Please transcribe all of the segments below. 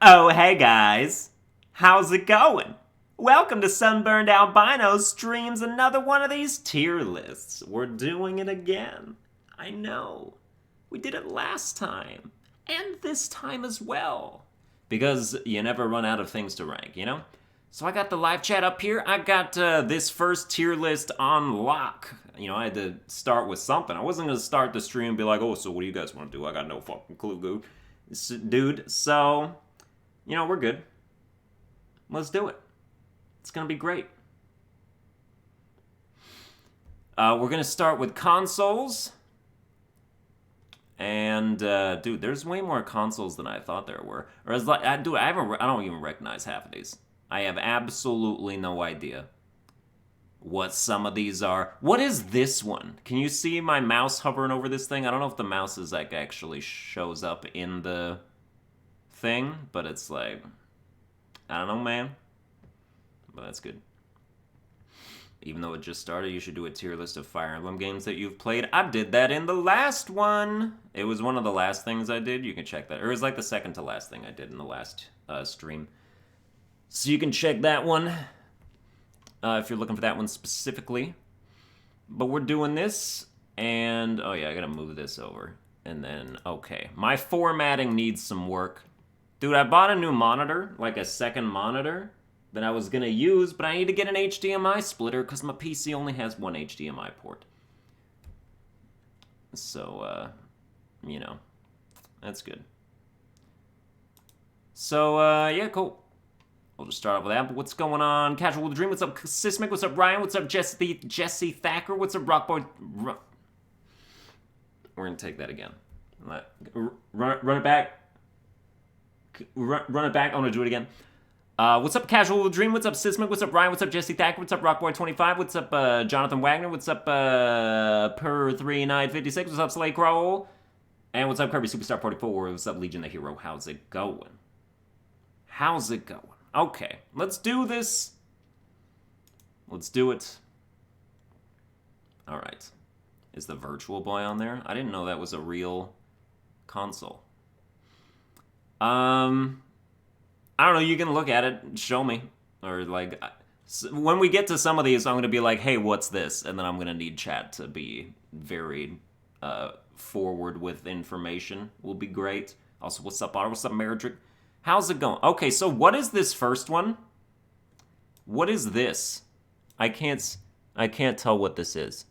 Oh, hey guys. How's it going? Welcome to Sunburned Albino Streams another one of these tier lists. We're doing it again. I know. We did it last time. And this time as well. Because you never run out of things to rank, you know? So I got the live chat up here. I got this first tier list on lock. You know, I had to start with something. I wasn't going to start the stream and be like, oh, so what do you guys want to do? I got no fucking clue, dude. So, you know, we're good. Let's do it. It's going to be great. We're going to start with consoles. And, dude, there's way more consoles than I thought there were. Or as like, I don't even recognize half of these. I have absolutely no idea what some of these are. What is this one? Can you see my mouse hovering over this thing? I don't know if the mouse is like actually shows up in the thing, but it's like, I don't know, man. But that's good. Even though it just started, you should do a tier list of Fire Emblem games that you've played. I did that in the last one. It was one of the last things I did. You can check that. Or it was like the second to last thing I did in the last stream. So you can check that one if you're looking for that one specifically. But we're doing this, and oh yeah, I gotta move this over. And then, okay. My formatting needs some work. Dude, I bought a new monitor, like a second monitor, that I was gonna use, but I need to get an HDMI splitter because my PC only has one HDMI port. So, you know, that's good. So, yeah, cool. We'll just start off with that. But what's going on? Casual with the Dream. What's up, Sismic? What's up, Ryan? What's up, Jesse Thacker? What's up, Rockboy? We're gonna take that again. Run it back. Run it back. I want to do it again. What's up, Casual with the Dream? What's up, Sismic? What's up, Ryan? What's up, Jesse Thacker? What's up, Rockboy25? What's up, Jonathan Wagner? What's up, Per3956? What's up, Slay Crow? And what's up, Kirby Superstar 44? What's up, Legion the Hero? How's it going? How's it going? Okay, let's do this. Let's do it. All right. Is the Virtual Boy on there? I didn't know that was a real console. I don't know. You can look at it and show me. Or, like, when we get to some of these, I'm going to be like, hey, what's this? And then I'm going to need chat to be very forward with information. Will be great. Also, what's up, Otter? What's up, Meredrick? How's it going? Okay, so what is this first one? What is this? I can't tell what this is.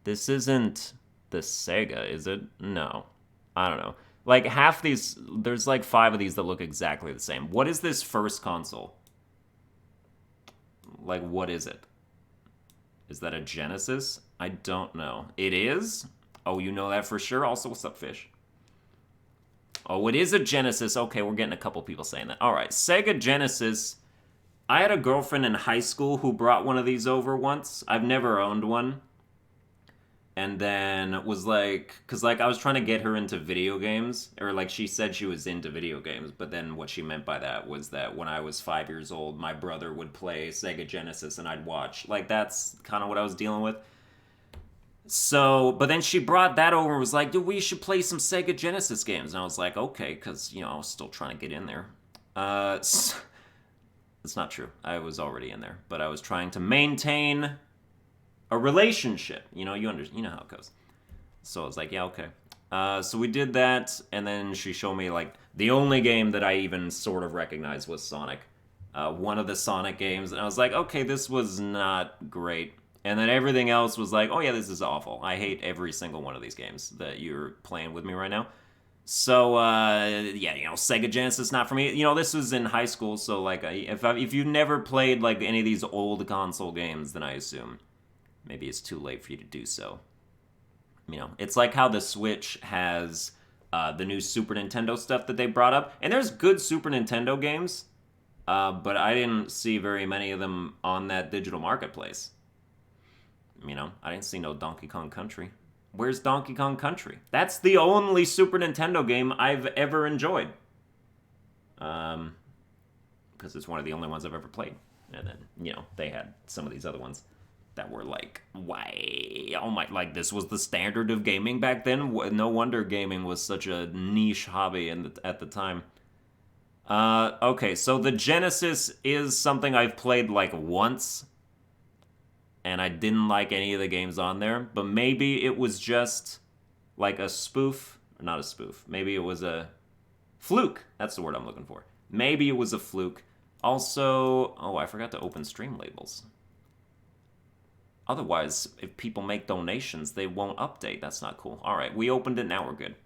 This isn't the Sega, is it? No. I don't know. Like, half these, there's like 5 of these that look exactly the same. What is this first console? Like, what is it? Is that a Genesis? I don't know. It is? Oh, you know that for sure? Also, what's up, Fish? Oh, it is a Genesis. Okay, we're getting a couple people saying that. All right, Sega Genesis. I had a girlfriend in high school who brought one of these over once. I've never owned one. And then was like, because like I was trying to get her into video games, or like she said she was into video games, but then what she meant by that was that when I was 5 years old, my brother would play Sega Genesis and I'd watch. Like, that's kind of what I was dealing with. So, but then she brought that over and was like, dude, we should play some Sega Genesis games. And I was like, okay, because, you know, I was still trying to get in there. It's not true. I was already in there. But I was trying to maintain a relationship. You know, you know how it goes. So I was like, yeah, okay. So we did that, and then she showed me, like, the only game that I even sort of recognized was Sonic. One of the Sonic games. And I was like, okay, this was not great. And then everything else was like, oh yeah, this is awful. I hate every single one of these games that you're playing with me right now. So, yeah, you know, Sega Genesis, not for me. You know, this was in high school, so, like, if you've never played, like, any of these old console games, then I assume maybe it's too late for you to do so. You know, it's like how the Switch has the new Super Nintendo stuff that they brought up. And there's good Super Nintendo games, but I didn't see very many of them on that digital marketplace. You know, I didn't see no Donkey Kong Country. Where's Donkey Kong Country? That's the only Super Nintendo game I've ever enjoyed. Because it's one of the only ones I've ever played. And then, you know, they had some of these other ones that were like, why? Oh my, like, this was the standard of gaming back then? No wonder gaming was such a niche hobby at the time. Okay, so the Genesis is something I've played like once, and I didn't like any of the games on there, but maybe it was just like a spoof, or not a spoof. Maybe it was a fluke. That's the word I'm looking for. Maybe it was a fluke. Also, oh, I forgot to open stream labels. Otherwise, if people make donations, they won't update. That's not cool. All right, we opened it. Now we're good.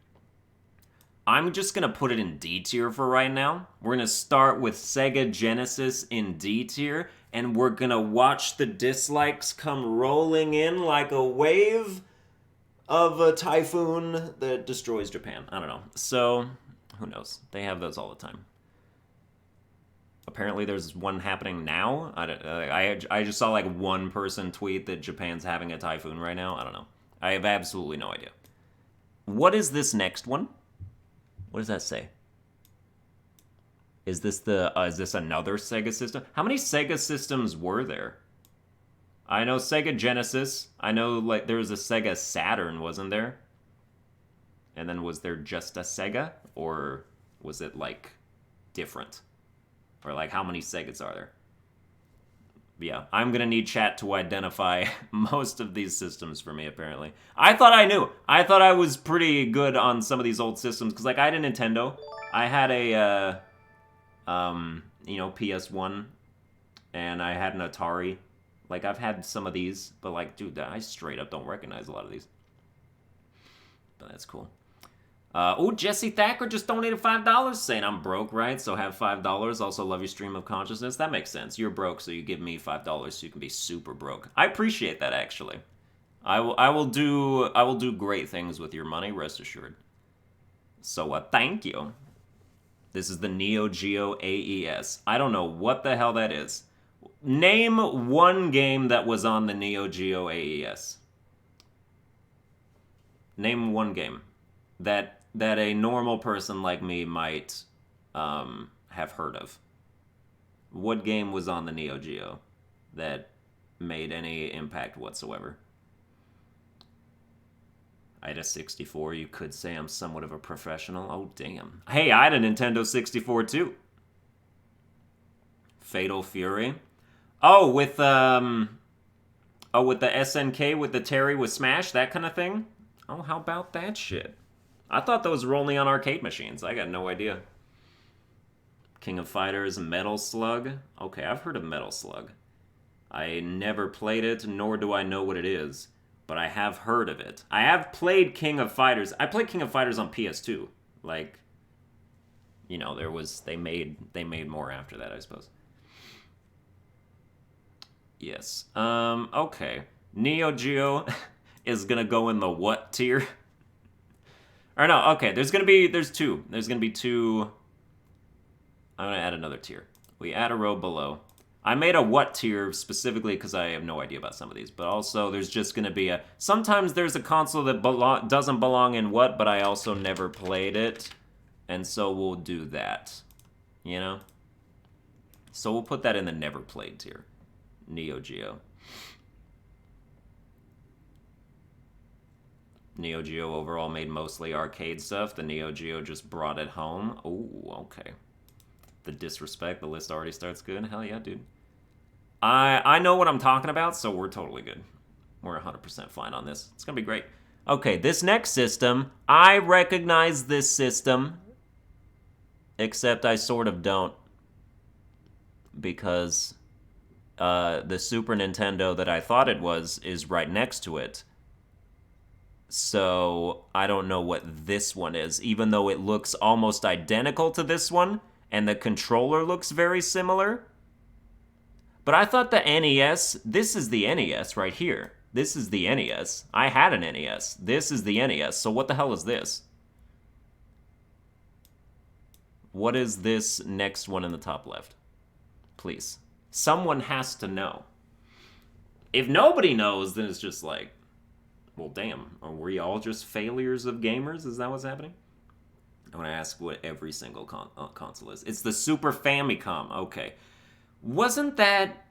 I'm just going to put it in D tier for right now. We're going to start with Sega Genesis in D tier, and we're going to watch the dislikes come rolling in like a wave of a typhoon that destroys Japan. I don't know. So, who knows? They have those all the time. Apparently, there's one happening now. I just saw like one person tweet that Japan's having a typhoon right now. I don't know. I have absolutely no idea. What is this next one? What does that say? Is this another Sega system? How many Sega systems were there? I know Sega Genesis. I know like there was a Sega Saturn, wasn't there? And then was there just a Sega, or was it like different? Or like how many Segas are there? Yeah, I'm gonna need chat to identify most of these systems for me, apparently. I thought I knew. I thought I was pretty good on some of these old systems, because, like, I had a Nintendo. I had a, PS1, and I had an Atari. Like, I've had some of these, but, like, dude, I straight up don't recognize a lot of these. But that's cool. Jesse Thacker just donated $5 saying I'm broke, right? So have $5. Also love your stream of consciousness. That makes sense. You're broke, so you give me $5 so you can be super broke. I appreciate that, actually. I will do great things with your money, rest assured. So thank you. This is the Neo Geo AES. I don't know what the hell that is. Name one game that was on the Neo Geo AES. Name one game that a normal person like me might have heard of. What game was on the Neo Geo that made any impact whatsoever? I had a 64. You could say I'm somewhat of a professional. Oh, damn. Hey, I had a Nintendo 64 too. Fatal Fury. Oh, with the SNK, with the Terry with Smash, that kind of thing? Oh, how about that shit? I thought those were only on arcade machines. I got no idea. King of Fighters, Metal Slug. Okay, I've heard of Metal Slug. I never played it, nor do I know what it is, but I have heard of it. I have played King of Fighters. I played King of Fighters on PS2. Like, you know, they made more after that, I suppose. Yes. Okay. Neo Geo is gonna go in the what tier? Or no, okay, there's two. There's gonna be two. I'm gonna add another tier. We add a row below. I made a what tier specifically because I have no idea about some of these, but also there's just gonna be sometimes there's a console that doesn't belong in what, but I also never played it, and so we'll do that, you know? So we'll put that in the never played tier. Neo Geo. Neo Geo overall made mostly arcade stuff. The Neo Geo just brought it home. Oh, okay. The disrespect, the list already starts good. Hell yeah, dude. I know what I'm talking about, so we're totally good. We're 100% fine on this. It's gonna be great. Okay, this next system, I recognize this system, except I sort of don't, because the Super Nintendo that I thought it was is right next to it. So I don't know what this one is, even though it looks almost identical to this one, and the controller looks very similar. But I thought the NES, this is the NES right here. This is the NES. I had an NES. This is the NES. So what the hell is this? What is this next one in the top left? Please. Someone has to know. If nobody knows, then it's just like, well, damn. Are we all just failures of gamers? Is that what's happening? I want to ask what every single console is. It's the Super Famicom. Okay. Wasn't that...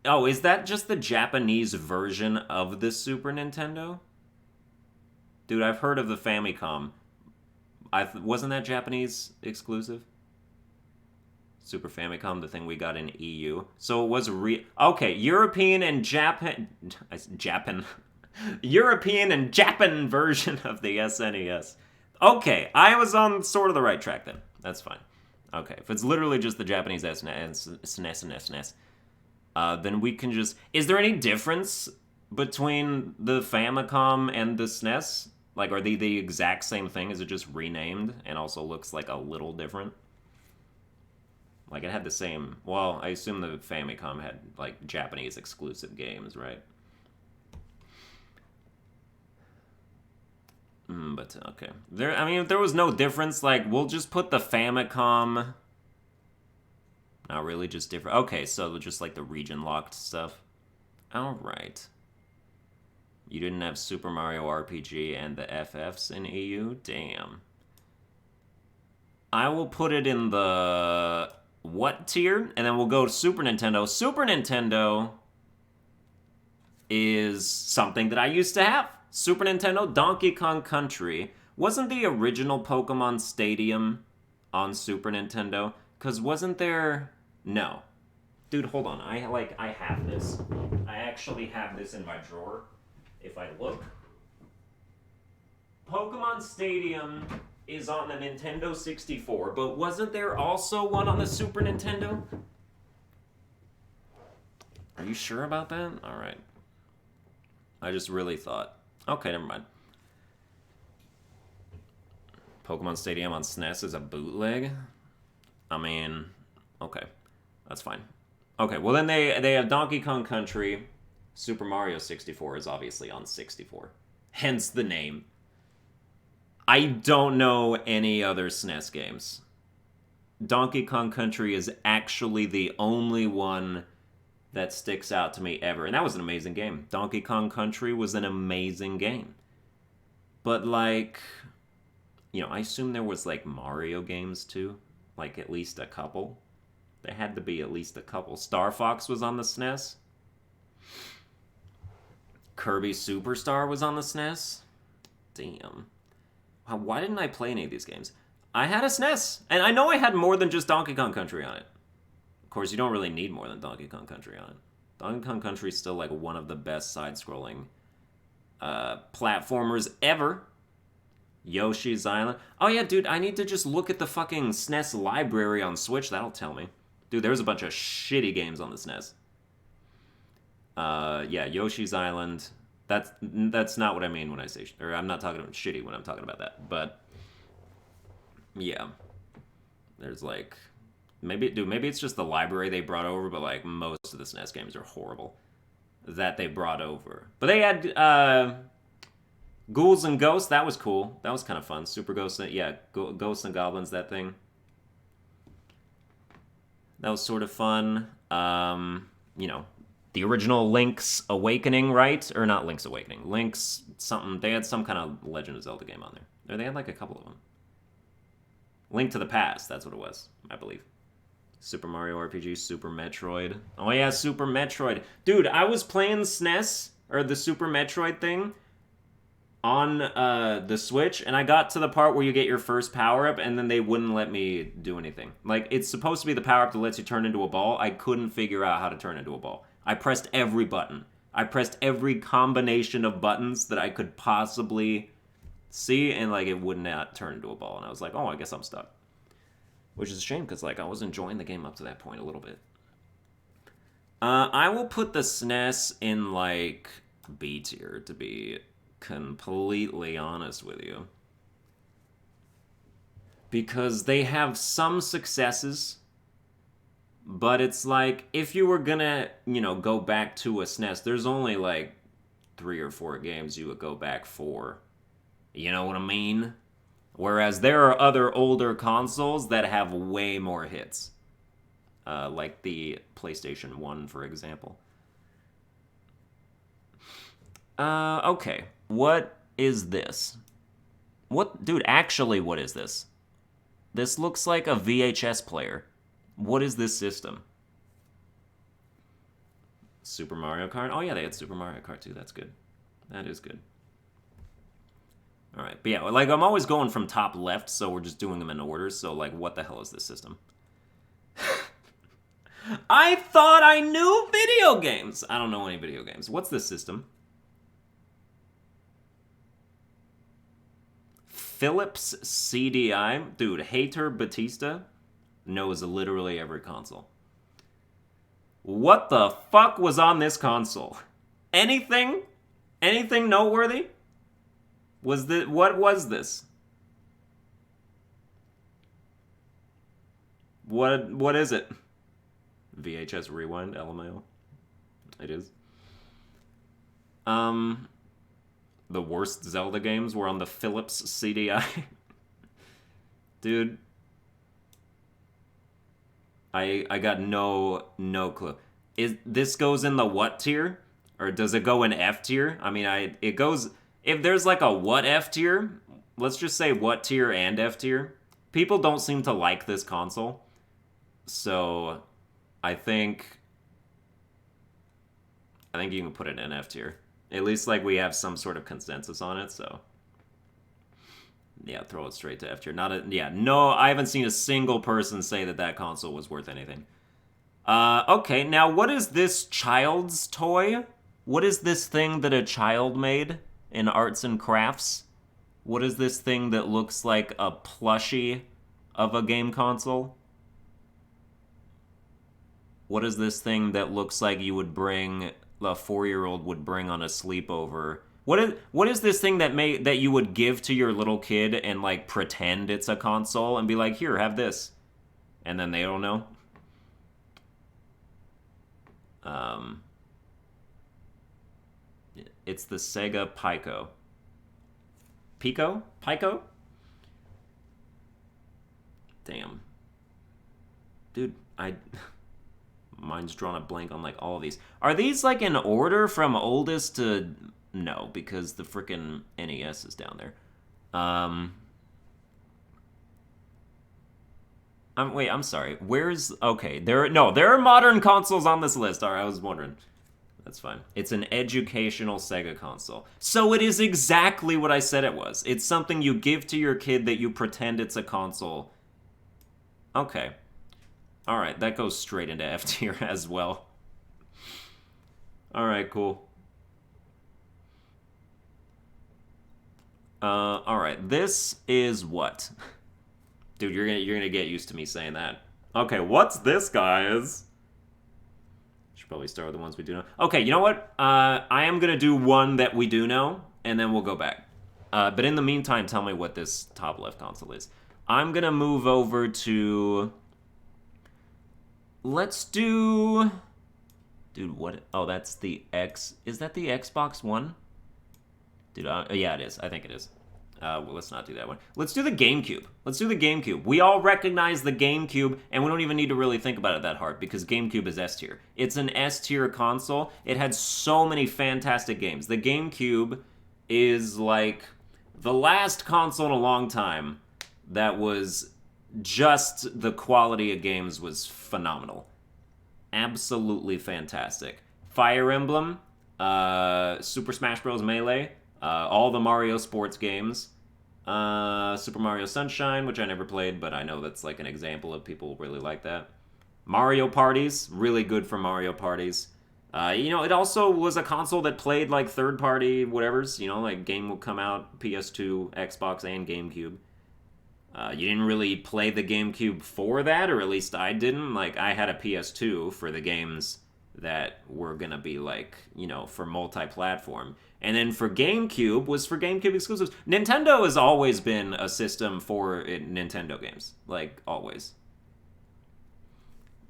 Oh, is that just the Japanese version of the Super Nintendo? Dude, I've heard of the Famicom. Wasn't that Japanese exclusive? Super Famicom, the thing we got in EU. So it was okay, European and Japan European and Japan version of the SNES. Okay, I was on sort of the right track then. That's fine. Okay, if it's literally just the Japanese SNES and SNES, then we can just... Is there any difference between the Famicom and the SNES? Like, are they the exact same thing? Is it just renamed and also looks like a little different? Like, it had the same... Well, I assume the Famicom had, like, Japanese exclusive games, right? But, okay. I mean, if there was no difference, like, we'll just put the Famicom... Not really, just different... Okay, so just, like, the region-locked stuff. Alright. You didn't have Super Mario RPG and the FFs in EU? Damn. I will put it in the... what tier? And then we'll go to Super Nintendo. Super Nintendo is something that I used to have. Super Nintendo, Donkey Kong Country. Wasn't the original Pokemon Stadium on Super Nintendo? Because wasn't there... No. Dude, hold on. I have this. I actually have this in my drawer. If I look. Pokemon Stadium is on the Nintendo 64, but wasn't there also one on the Super Nintendo? Are you sure about that? Alright. I just really thought. Okay, never mind. Pokemon Stadium on SNES is a bootleg? I mean, okay. That's fine. Okay, well then they have Donkey Kong Country. Super Mario 64 is obviously on 64. Hence the name. I don't know any other SNES games. Donkey Kong Country is actually the only one that sticks out to me ever. And that was an amazing game. Donkey Kong Country was an amazing game. But, like, you know, I assume there was, like, Mario games, too. Like, at least a couple. There had to be at least a couple. Star Fox was on the SNES. Kirby Superstar was on the SNES. Damn. Why didn't I play any of these games? I had a SNES, and I know I had more than just Donkey Kong Country on it. Of course, you don't really need more than Donkey Kong Country on it. Donkey Kong Country is still like one of the best side-scrolling platformers ever. Yoshi's Island. Oh yeah, dude, I need to just look at the fucking SNES library on Switch. That'll tell me. Dude, there's a bunch of shitty games on the SNES. Yeah, Yoshi's Island. That's not what I mean when I say... Or I'm not talking about shitty when I'm talking about that. But, yeah. There's, like... Maybe it's just the library they brought over, but, like, most of the SNES games are horrible. That they brought over. But they had, Ghouls and Ghosts. That was cool. That was kind of fun. Super Ghosts... Yeah, Ghosts and Goblins, that thing. That was sort of fun. You know... The original Link's Awakening, right? Or not Link's Awakening. Link's something... They had some kind of Legend of Zelda game on there. Or they had like a couple of them. Link to the Past, that's what it was, I believe. Super Mario RPG, Super Metroid. Oh yeah, Super Metroid. Dude, I was playing SNES, or the Super Metroid thing, on the Switch, and I got to the part where you get your first power-up, and then they wouldn't let me do anything. Like, it's supposed to be the power-up that lets you turn into a ball. I couldn't figure out how to turn into a ball. I pressed every button. I pressed every combination of buttons that I could possibly see, and, like, it would not turn into a ball. And I was like, oh, I guess I'm stuck. Which is a shame, because, like, I was enjoying the game up to that point a little bit. I will put the SNES in, like, B tier, to be completely honest with you. Because they have some successes... But it's like, if you were gonna, you know, go back to a SNES, there's only like 3 or 4 games you would go back for. You know what I mean? Whereas there are other older consoles that have way more hits. Like the PlayStation 1, for example. Okay. What is this? Dude, actually, what is this? This looks like a VHS player. What is this system? Super Mario Kart? Oh yeah, they had Super Mario Kart too. That's good. That is good. Alright, but yeah, like, I'm always going from top left, so we're just doing them in order, so, like, what the hell is this system? I thought I knew video games. I don't know any video games. What's this system? Phillips CDI. Dude, Hater Batista knows literally every console. What the fuck was on this console? Anything? Anything noteworthy? What was this? What is it? VHS Rewind, LMAO. It is. The worst Zelda games were on the Phillips CDI. Dude. I got no clue. This goes in the what tier? Or does it go in F tier? I mean, it goes... If there's like a what F tier, let's just say what tier and F tier. People don't seem to like this console. So, I think you can put it in F tier. At least, like, we have some sort of consensus on it, so... Yeah, throw it straight to F tier. No, I haven't seen a single person say that console was worth anything. Okay, now what is this child's toy? What is this thing that a child made in arts and crafts? What is this thing that looks like a plushie of a game console? What is this thing that looks like you would bring, a 4-year-old would bring on a sleepover? What is this thing that you would give to your little kid and, like, pretend it's a console and be like, here, have this. And then they don't know? It's the Sega Pico. Pico? Damn. Dude, mine's drawn a blank on, like, all of these. Are these, like, in order from oldest to... No, because the frickin' NES is down there. Wait, I'm sorry. Where's... Okay, there are modern consoles on this list. Alright, I was wondering. That's fine. It's an educational Sega console. So it is exactly what I said it was. It's something you give to your kid that you pretend it's a console. Okay. Alright, that goes straight into F tier as well. Alright, cool. Alright, this is what? Dude, you're gonna get used to me saying that. Okay, what's this, guys? Should probably start with the ones we do know. Okay, you know what? I am gonna do one that we do know, and then we'll go back. But in the meantime, tell me what this top left console is. I'm gonna move over to... Let's do... Dude, what? Oh, that's the X... Is that the Xbox One? Dude, yeah, it is. I think it is. Well, let's not do that one. Let's do the GameCube. Let's do the GameCube. We all recognize the GameCube, and we don't even need to really think about it that hard, because GameCube is S tier. It's an S tier console. It had so many fantastic games. The GameCube is, like, the last console in a long time that was just... The quality of games was phenomenal. Absolutely fantastic. Fire Emblem, Super Smash Bros. Melee, all the Mario sports games, Super Mario Sunshine, which I never played, but I know that's like an example of people really like that. Mario Parties, really good for Mario Parties. You know, it also was a console that played like third-party whatevers, you know, like game would come out, PS2, Xbox, and GameCube. You didn't really play the GameCube for that, or at least I didn't. Like, I had a PS2 for the games that were gonna be, like, you know, for multi-platform. And then for GameCube was for GameCube exclusives. Nintendo has always been a system for Nintendo games. Like, always.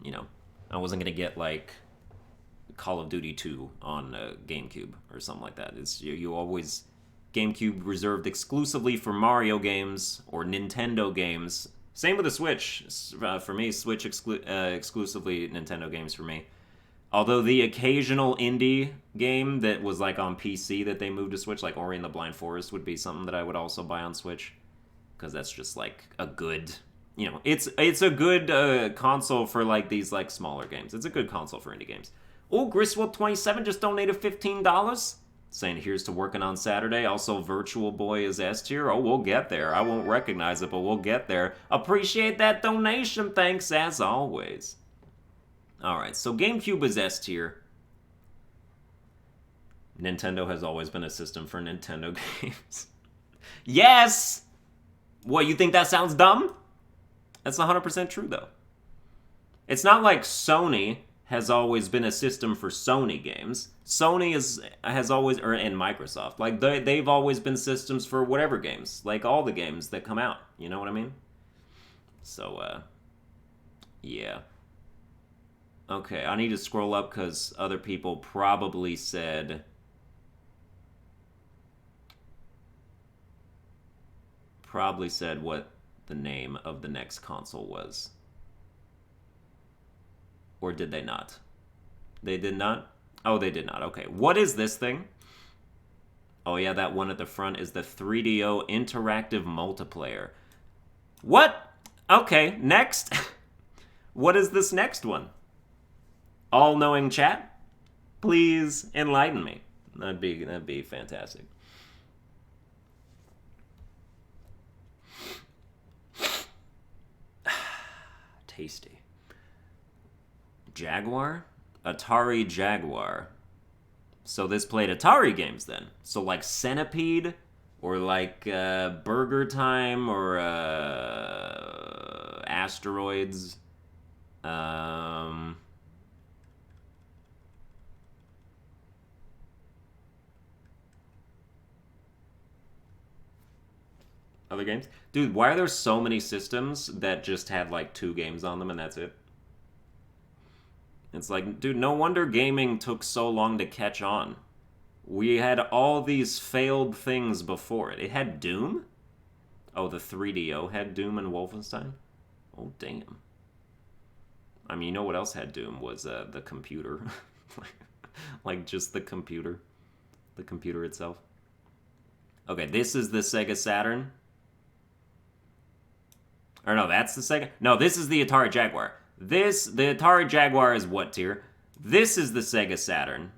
You know, I wasn't gonna get, like, Call of Duty 2 on GameCube or something like that. It's you always... GameCube reserved exclusively for Mario games or Nintendo games. Same with the Switch. For me, Switch exclusively Nintendo games for me. Although the occasional indie game that was like on PC that they moved to Switch, like Ori and the Blind Forest, would be something that I would also buy on Switch. Because that's just like a good... You know, it's a good console for like these like smaller games. It's a good console for indie games. Oh, Griswold27 just donated $15. Saying here's to working on Saturday. Also, Virtual Boy is S tier. Oh, we'll get there. I won't recognize it, but we'll get there. Appreciate that donation. Thanks, as always. Alright, so GameCube is S tier. Nintendo has always been a system for Nintendo games. Yes! What, you think that sounds dumb? That's 100% true, though. It's not like Sony has always been a system for Sony games. Sony has always, and Microsoft, like they've always been systems for whatever games, like all the games that come out. You know what I mean? So, yeah. Okay, I need to scroll up because other people probably said what the name of the next console was. Or did they not? They did not? Oh, they did not. Okay. What is this thing? Oh, yeah, that one at the front is the 3DO Interactive Multiplayer. What? Okay, next. What is this next one? All-knowing chat? Please enlighten me. That'd be fantastic. Tasty. Jaguar? Atari Jaguar. So this played Atari games then. So like Centipede, or like Burger Time, or Asteroids. Other games? Dude, why are there so many systems that just had like 2 games on them and that's it? It's like, dude, no wonder gaming took so long to catch on. We had all these failed things before it. It had Doom? Oh, the 3DO had Doom and Wolfenstein? Oh, damn. I mean, you know what else had Doom was the computer. Like, just the computer. The computer itself. Okay, this is the Sega Saturn. Or no, that's the Sega... No, this is the Atari Jaguar. The Atari Jaguar is what tier? This is the Sega Saturn.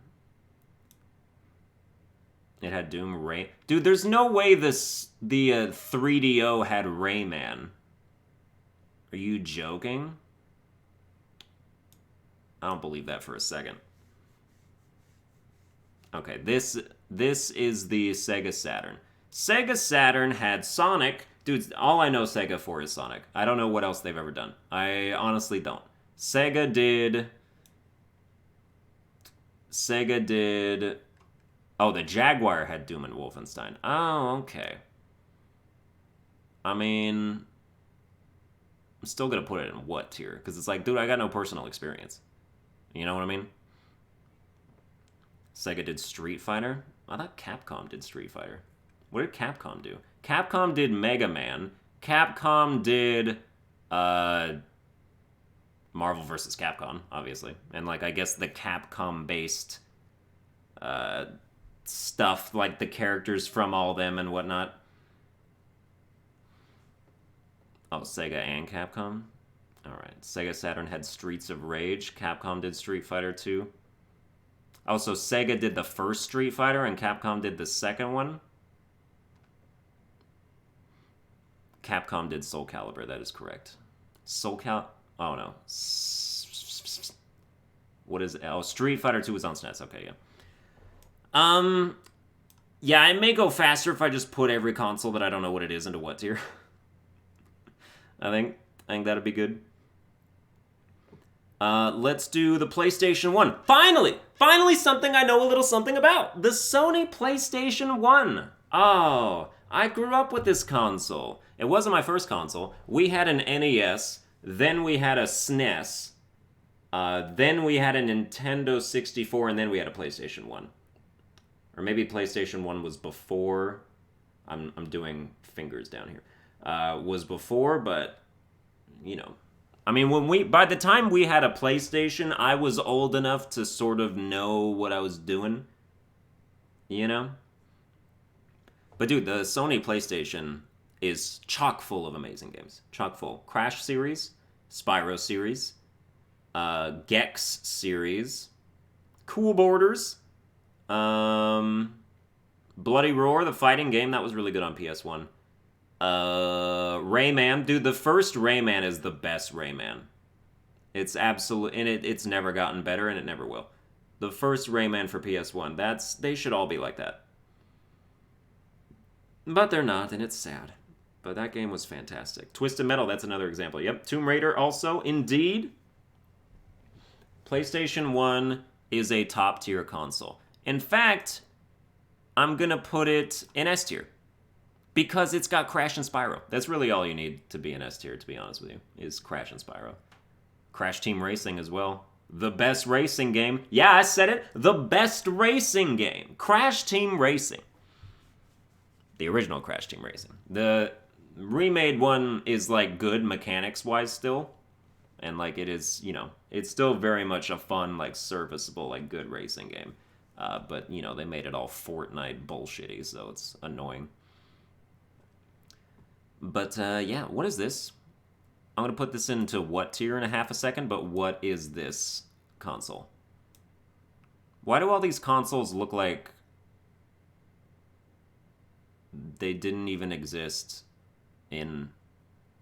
It had Doom, Ray... Dude, there's no way the 3DO had Rayman. Are you joking? I don't believe that for a second. Okay, this is the Sega Saturn. Sega Saturn had Sonic... Dude, all I know Sega for is Sonic. I don't know what else they've ever done. I honestly don't. Sega did... Oh, the Jaguar had Doom and Wolfenstein. Oh, okay. I mean... I'm still gonna put it in what tier? Because it's like, dude, I got no personal experience. You know what I mean? Sega did Street Fighter? I thought Capcom did Street Fighter. What did Capcom do? Capcom did Mega Man. Capcom did Marvel vs. Capcom, obviously. And, like, I guess the Capcom-based stuff, like the characters from all them and whatnot. Oh, Sega and Capcom? Alright. Sega Saturn had Streets of Rage. Capcom did Street Fighter 2. Oh, so Sega did the first Street Fighter and Capcom did the second one? Capcom did Soul Calibur, that is correct. Oh no. What is it? Oh, Street Fighter 2 was on SNES, okay, yeah. Yeah, it may go faster if I just put every console that I don't know what it is into what tier. I think that'd be good. Let's do the PlayStation 1. Finally! Finally something I know a little something about! The Sony PlayStation 1! Oh, I grew up with this console. It wasn't my first console. We had an NES, then we had a SNES, then we had a Nintendo 64, and then we had a PlayStation 1. Or maybe PlayStation 1 was before. I'm doing fingers down here. Was before, but, you know. I mean, by the time we had a PlayStation, I was old enough to sort of know what I was doing. You know? But dude, the Sony PlayStation is chock full of amazing games. Chock full. Crash series, Spyro series, Gex series, Cool Borders, Bloody Roar, the fighting game, that was really good on PS1. Rayman. Dude, the first Rayman is the best Rayman. It's absolute, and it's never gotten better, and it never will. The first Rayman for PS1, they should all be like that. But they're not, and it's sad. But that game was fantastic. Twisted Metal, that's another example. Yep, Tomb Raider also, indeed. PlayStation 1 is a top-tier console. In fact, I'm going to put it in S tier. Because it's got Crash and Spyro. That's really all you need to be in S tier, to be honest with you, is Crash and Spyro. Crash Team Racing as well. The best racing game. Yeah, I said it. The best racing game. Crash Team Racing. The original Crash Team Racing. The remade one is, like, good mechanics-wise still. And, like, it is, you know, it's still very much a fun, like, serviceable, like, good racing game. But, you know, they made it all Fortnite bullshitty, so it's annoying. But, yeah, what is this? I'm going to put this into what tier in a half a second, but what is this console? Why do all these consoles look like they didn't even exist in,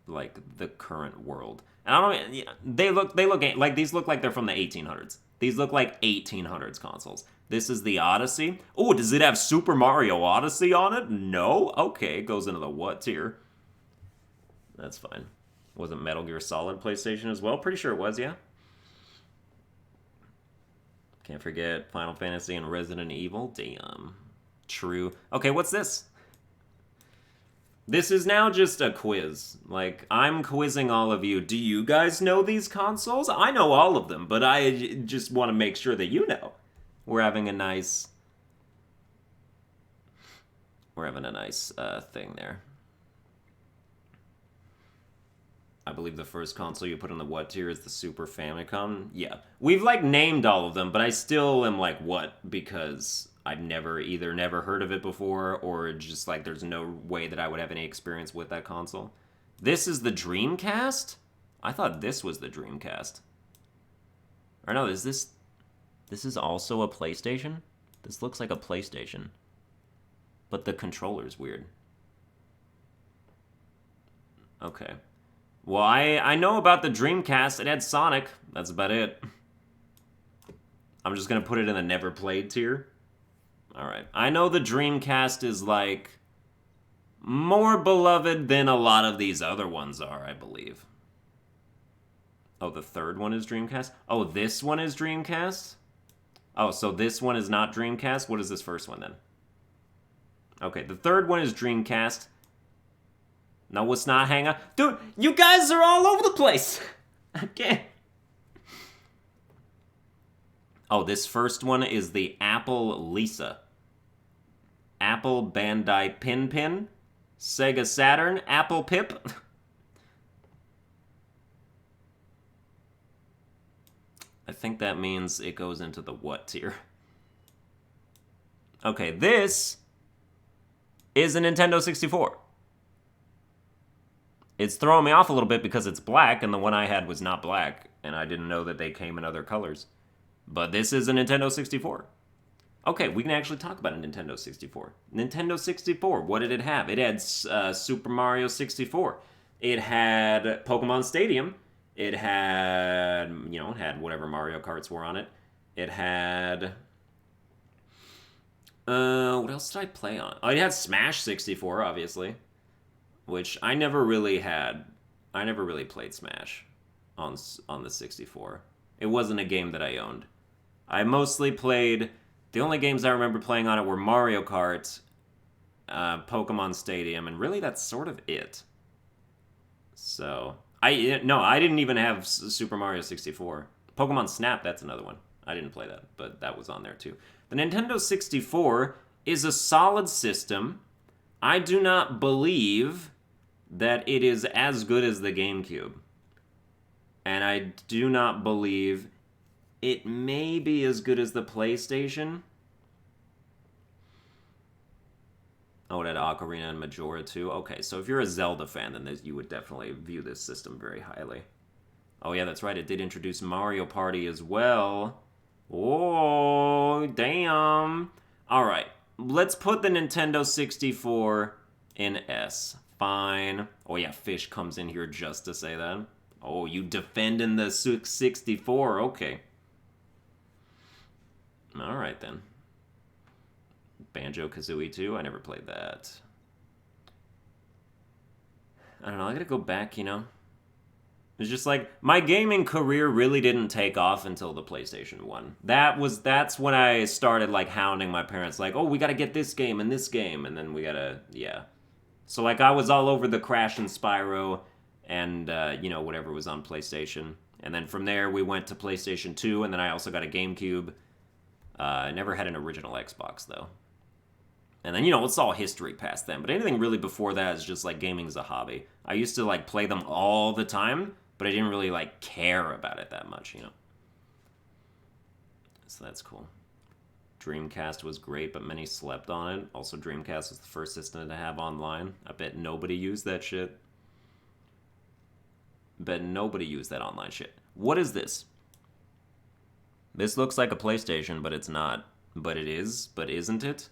like, the current world? And I don't, they look like, these look like they're from the 1800s. These look like 1800s consoles. This is the Odyssey. Oh, does it have Super Mario Odyssey on it? No? Okay, it goes into the what tier. That's fine. Wasn't Metal Gear Solid PlayStation as well? Pretty sure it was, yeah. Can't forget Final Fantasy and Resident Evil. Damn. True. Okay, what's this? This is now just a quiz. Like, I'm quizzing all of you. Do you guys know these consoles? I know all of them, but I just want to make sure that you know. We're having a nice thing there. I believe the first console you put in the what tier is the Super Famicom. Yeah. We've, like, named all of them, but I still am like, what? Because I've never heard of it before, or just, like, there's no way that I would have any experience with that console. This is the Dreamcast? I thought this was the Dreamcast. Or no, is this... This is also a PlayStation? This looks like a PlayStation. But the controller's weird. Okay. Well, I know about the Dreamcast. It had Sonic. That's about it. I'm just going to put it in the never played tier. Alright. I know the Dreamcast is, like, more beloved than a lot of these other ones are, I believe. Oh, the third one is Dreamcast? Oh, this one is Dreamcast? Oh, so this one is not Dreamcast? What is this first one, then? Okay, the third one is Dreamcast. No, it's not hang on. Dude, you guys are all over the place. I can't. Oh, this first one is the Apple Lisa. Apple Bandai Pin Pin. Sega Saturn. Apple Pip. I think that means it goes into the what tier. Okay, this is a Nintendo 64. It's throwing me off a little bit because it's black, and the one I had was not black, and I didn't know that they came in other colors. But this is a Nintendo 64. Okay, we can actually talk about a Nintendo 64. Nintendo 64, what did it have? It had Super Mario 64. It had Pokemon Stadium. It had, you know, it had whatever Mario Karts were on it. It had... what else did I play on? Oh, it had Smash 64, obviously. Which I never really had. I never really played Smash on the 64. It wasn't a game that I owned. I mostly played... The only games I remember playing on it were Mario Kart, Pokemon Stadium, and really that's sort of it. So... No, I didn't even have Super Mario 64. Pokemon Snap, that's another one. I didn't play that, but that was on there too. The Nintendo 64 is a solid system. I do not believe that it is as good as the GameCube. And I do not believe it may be as good as the PlayStation. Oh, it had Ocarina and Majora too. Okay, so if you're a Zelda fan, then you would definitely view this system very highly. Oh yeah, that's right, it did introduce Mario Party as well. Oh, damn. Alright, let's put the Nintendo 64 in S. Fine. Oh yeah, Fish comes in here just to say that. Oh, you defending the 64. Okay. Alright then. Banjo-Kazooie 2. I never played that. I don't know. I gotta go back, you know? It's just like, my gaming career really didn't take off until the PlayStation 1. That's when I started, like, hounding my parents, like, oh, we gotta get this game, and then we gotta, yeah. So, like, I was all over the Crash and Spyro, and, you know, whatever was on PlayStation. And then from there, we went to PlayStation 2, and then I also got a GameCube. I never had an original Xbox, though. And then, you know, it's all history past then. But anything really before that is just, like, gaming as a hobby. I used to, like, play them all the time, but I didn't really, like, care about it that much, you know. So that's cool. Dreamcast was great, but many slept on it. Also, Dreamcast was the first system to have online. I bet nobody used that shit. Bet nobody used that online shit. What is this? This looks like a PlayStation, but it's not. But it is. But isn't it?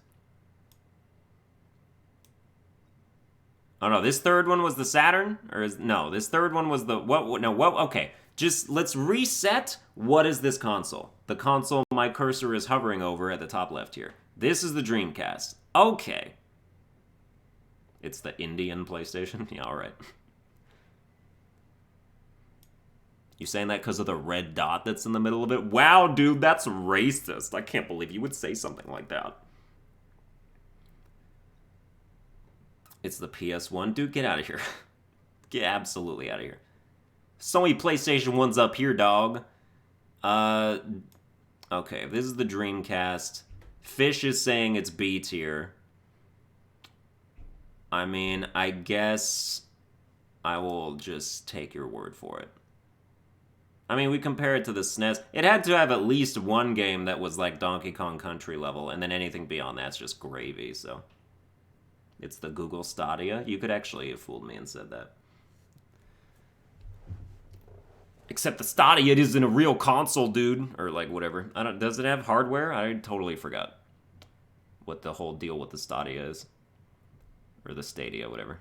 Oh no, this third one was the Saturn? Or is... No, this third one was the... What? No, what? Okay. Just, let's reset. What is this console? The console my cursor is hovering over at the top left here. This is the Dreamcast. Okay. It's the Indian PlayStation? Yeah, alright. You saying that because of the red dot that's in the middle of it? Wow, dude, that's racist. I can't believe you would say something like that. It's the PS1. Dude, get out of here. Get absolutely out of here. Sony PlayStation 1's up here, dog. Okay, this is the Dreamcast. Fish is saying it's B tier. I mean, I guess I will just take your word for it. I mean, we compare it to the SNES. It had to have at least one game that was like Donkey Kong Country level, and then anything beyond that's just gravy, so... It's the Google Stadia. You could actually have fooled me and said that. Except the Stadia isn't a real console, dude. Or, like, whatever. I don't... Does it have hardware? I totally forgot what the whole deal with the Stadia is. Or the Stadia, whatever.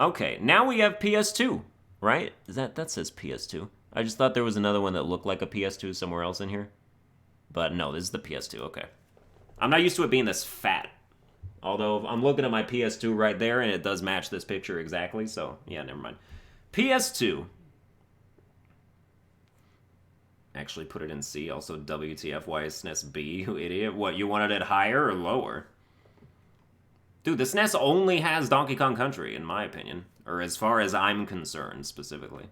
Okay, now we have PS2, right? That says PS2. I just thought there was another one that looked like a PS2 somewhere else in here. But no, this is the PS2, okay. I'm not used to it being this fat. Although, I'm looking at my PS2 right there, and it does match this picture exactly, so, yeah, never mind. PS2. Actually put it in C, also WTF, why is SNES B, you idiot? What, you wanted it higher or lower? Dude, the SNES only has Donkey Kong Country, in my opinion. Or as far as I'm concerned, specifically.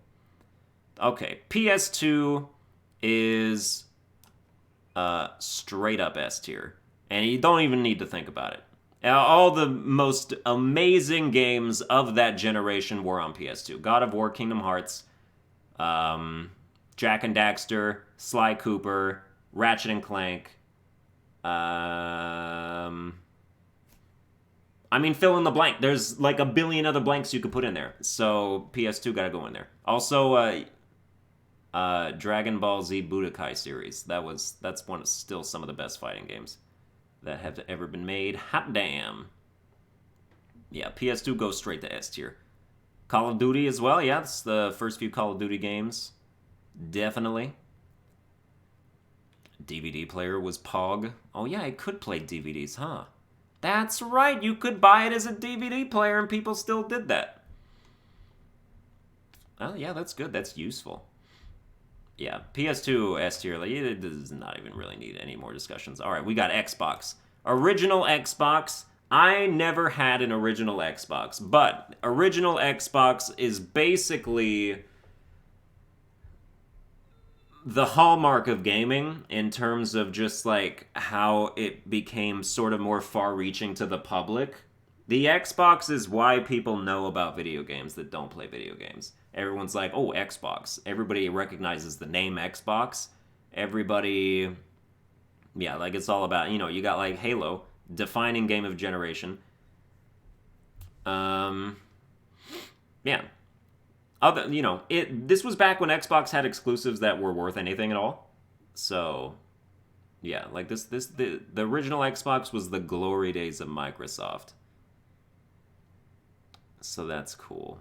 Okay, PS2 is straight up S tier. And you don't even need to think about it. All the most amazing games of that generation were on PS2. God of War, Kingdom Hearts, Jak and Daxter, Sly Cooper, Ratchet and Clank. I mean, fill in the blank. There's like a billion other blanks you could put in there. So PS2 gotta go in there. Also, Dragon Ball Z Budokai series. That's one of still some of the best fighting games that have ever been made. Hot damn. Yeah, PS2 goes straight to S tier. Call of Duty as well. Yeah, it's the first few Call of Duty games. Definitely. DVD player was Pog. Oh yeah, I could play DVDs, huh? That's right, you could buy it as a DVD player and people still did that. Oh yeah, that's good. That's useful. Yeah, PS2 S tier, like, it does not even really need any more discussions. All right, we got Xbox. Original Xbox. I never had an original Xbox, but original Xbox is basically the hallmark of gaming in terms of just, like, how it became sort of more far-reaching to the public. The Xbox is why people know about video games that don't play video games. Everyone's like, oh, Xbox. Everybody recognizes the name Xbox. Everybody... Yeah, like, it's all about, you know, you got, like, Halo, defining game of generation. Yeah. You know, this was back when Xbox had exclusives that were worth anything at all. So, yeah, like, the original Xbox was the glory days of Microsoft. So that's cool.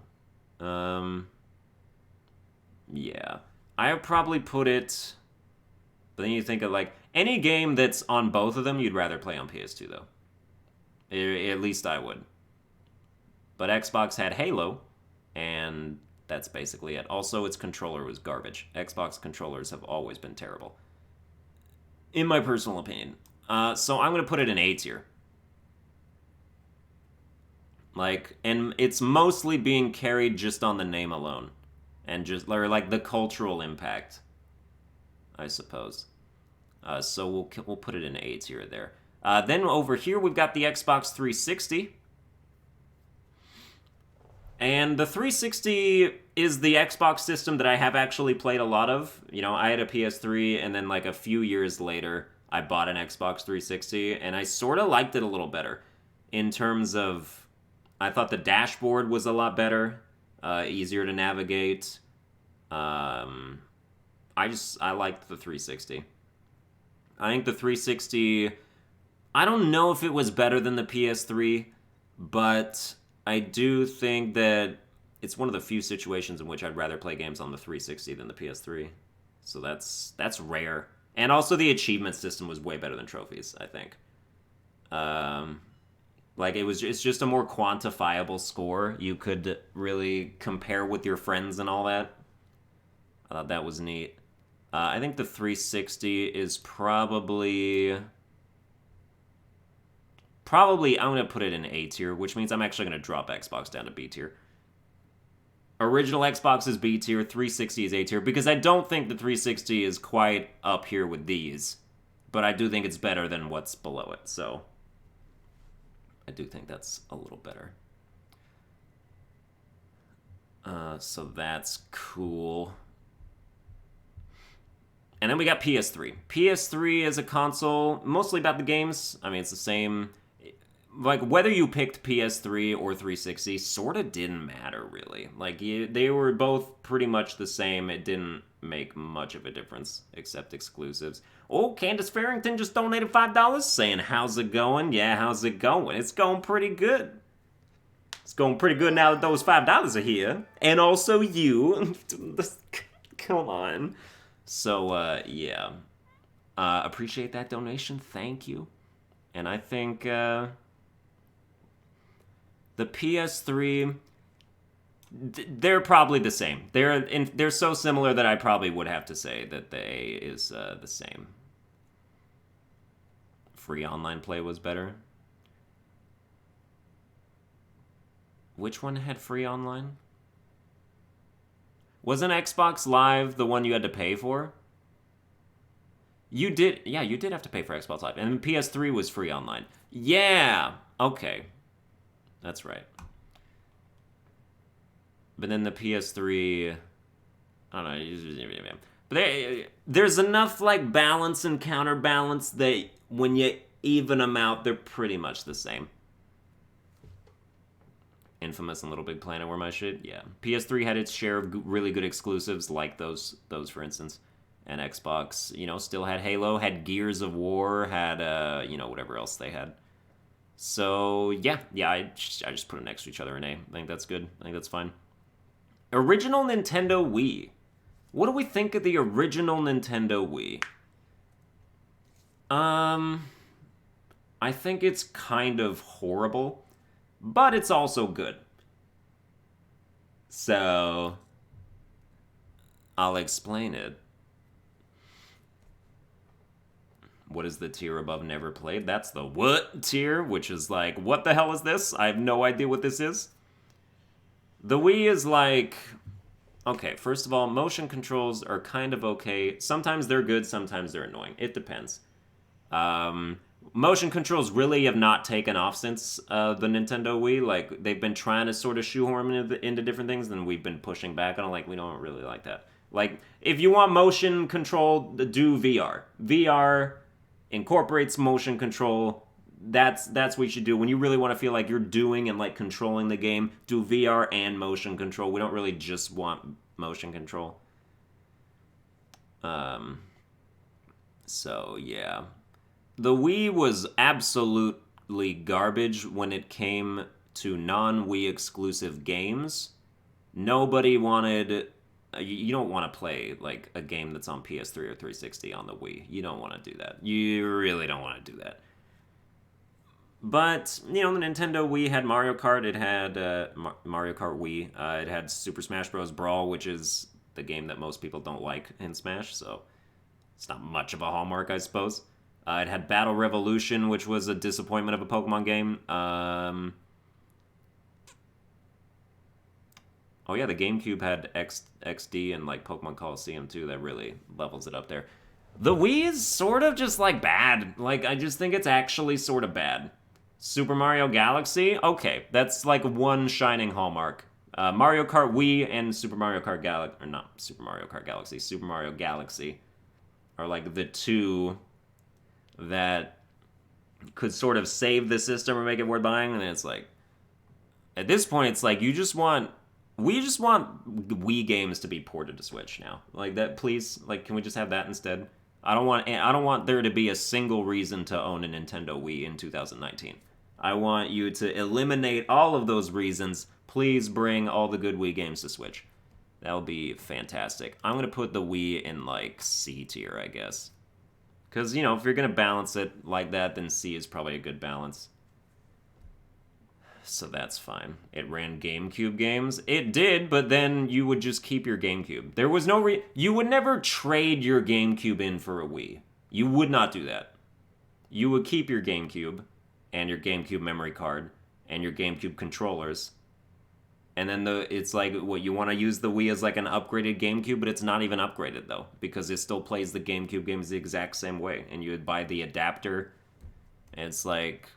Yeah. I would probably put it... But then you think of, like, any game that's on both of them, you'd rather play on PS2, though. At least I would. But Xbox had Halo, and that's basically it. Also, its controller was garbage. Xbox controllers have always been terrible, in my personal opinion. So I'm going to put it in A tier. Like, and it's mostly being carried just on the name alone. And just, or like, the cultural impact, I suppose. So we'll put it in A tier there. Then over here, we've got the Xbox 360. And the 360 is the Xbox system that I have actually played a lot of. You know, I had a PS3, and then like a few years later, I bought an Xbox 360, and I sort of liked it a little better. In terms of, I thought the dashboard was a lot better, easier to navigate. I liked the 360. I think the 360, I don't know if it was better than the PS3, but I do think that it's one of the few situations in which I'd rather play games on the 360 than the PS3. So that's rare. And also the achievement system was way better than trophies, I think. Like it's just a more quantifiable score. You could really compare with your friends and all that. I thought that was neat. I think the 360 is probably I'm going to put it in A tier, which means I'm actually going to drop Xbox down to B tier. Original Xbox is B tier, 360 is A tier, because I don't think the 360 is quite up here with these, but I do think it's better than what's below it, so I do think that's a little better. So that's cool. And then we got PS3. PS3 is a console, mostly about the games. I mean, it's the same. Like, whether you picked PS3 or 360 sort of didn't matter, really. Like, they were both pretty much the same. It didn't make much of a difference, except exclusives. Oh, Candace Farrington just donated $5, saying, how's it going? Yeah, how's it going? It's going pretty good. It's going pretty good now that those $5 are here. And also you. Come on. So, yeah. Appreciate that donation. Thank you. And I think, the PS3, they're probably the same. They're so similar that I probably would have to say that the A is the same. Free online play was better. Which one had free online? Wasn't Xbox Live the one you had to pay for? You did have to pay for Xbox Live. And PS3 was free online. Yeah! Okay. That's right. But then the PS3... I don't know. But there's enough, like, balance and counterbalance that when you even them out, they're pretty much the same. Infamous and Little Big Planet were my shit. Yeah. PS3 had its share of really good exclusives, like those for instance. And Xbox, you know, still had Halo, had Gears of War, had, you know, whatever else they had. So, yeah, I just put them next to each other in A. I think that's good. I think that's fine. Original Nintendo Wii. What do we think of the original Nintendo Wii? I think it's kind of horrible, but it's also good. So, I'll explain it. What is the tier above never played? That's the what tier, which is like, what the hell is this? I have no idea what this is. The Wii is like... Okay, first of all, motion controls are kind of okay. Sometimes they're good, sometimes they're annoying. It depends. Motion controls really have not taken off since the Nintendo Wii. Like, they've been trying to sort of shoehorn into different things, and we've been pushing back on it. Like, we don't really like that. Like, if you want motion control, do VR. VR incorporates motion control. That's what you should do. When you really want to feel like you're doing and, like, controlling the game, do VR and motion control. We don't really just want motion control. So, yeah. The Wii was absolutely garbage when it came to non-Wii exclusive games. Nobody wanted you don't want to play like a game that's on PS3 or 360 on the Wii. You don't want to do that. You really don't want to do that. But, you know, the Nintendo Wii had Mario Kart. It had Mario Kart Wii. It had Super Smash Bros. Brawl, which is the game that most people don't like in Smash, so it's not much of a hallmark, I suppose. It had Battle Revolution, which was a disappointment of a Pokemon game. Oh yeah, the GameCube had XD and like Pokemon Coliseum too. That really levels it up there. The Wii is sort of just like bad. Like I just think it's actually sort of bad. Super Mario Galaxy, okay, that's like one shining hallmark. Mario Kart Wii and Super Mario Kart Galaxy, or not Super Mario Kart Galaxy, Super Mario Galaxy are like the two that could sort of save the system or make it worth buying. And it's like, at this point, it's like we just want Wii games to be ported to Switch now. Like that, please. Like, can we just have that instead? I don't want there to be a single reason to own a Nintendo Wii in 2019. I want you to eliminate all of those reasons. Please bring all the good Wii games to Switch. That would be fantastic. I'm going to put the Wii in, like, C tier, I guess. Because, you know, if you're going to balance it like that, then C is probably a good balance. So that's fine. It ran GameCube games. It did, but then you would just keep your GameCube. There was no you would never trade your GameCube in for a Wii. You would not do that. You would keep your GameCube and your GameCube memory card and your GameCube controllers. And then it's like, what, you want to use the Wii as like an upgraded GameCube, but it's not even upgraded though, because it still plays the GameCube games the exact same way. And you would buy the adapter. And it's like,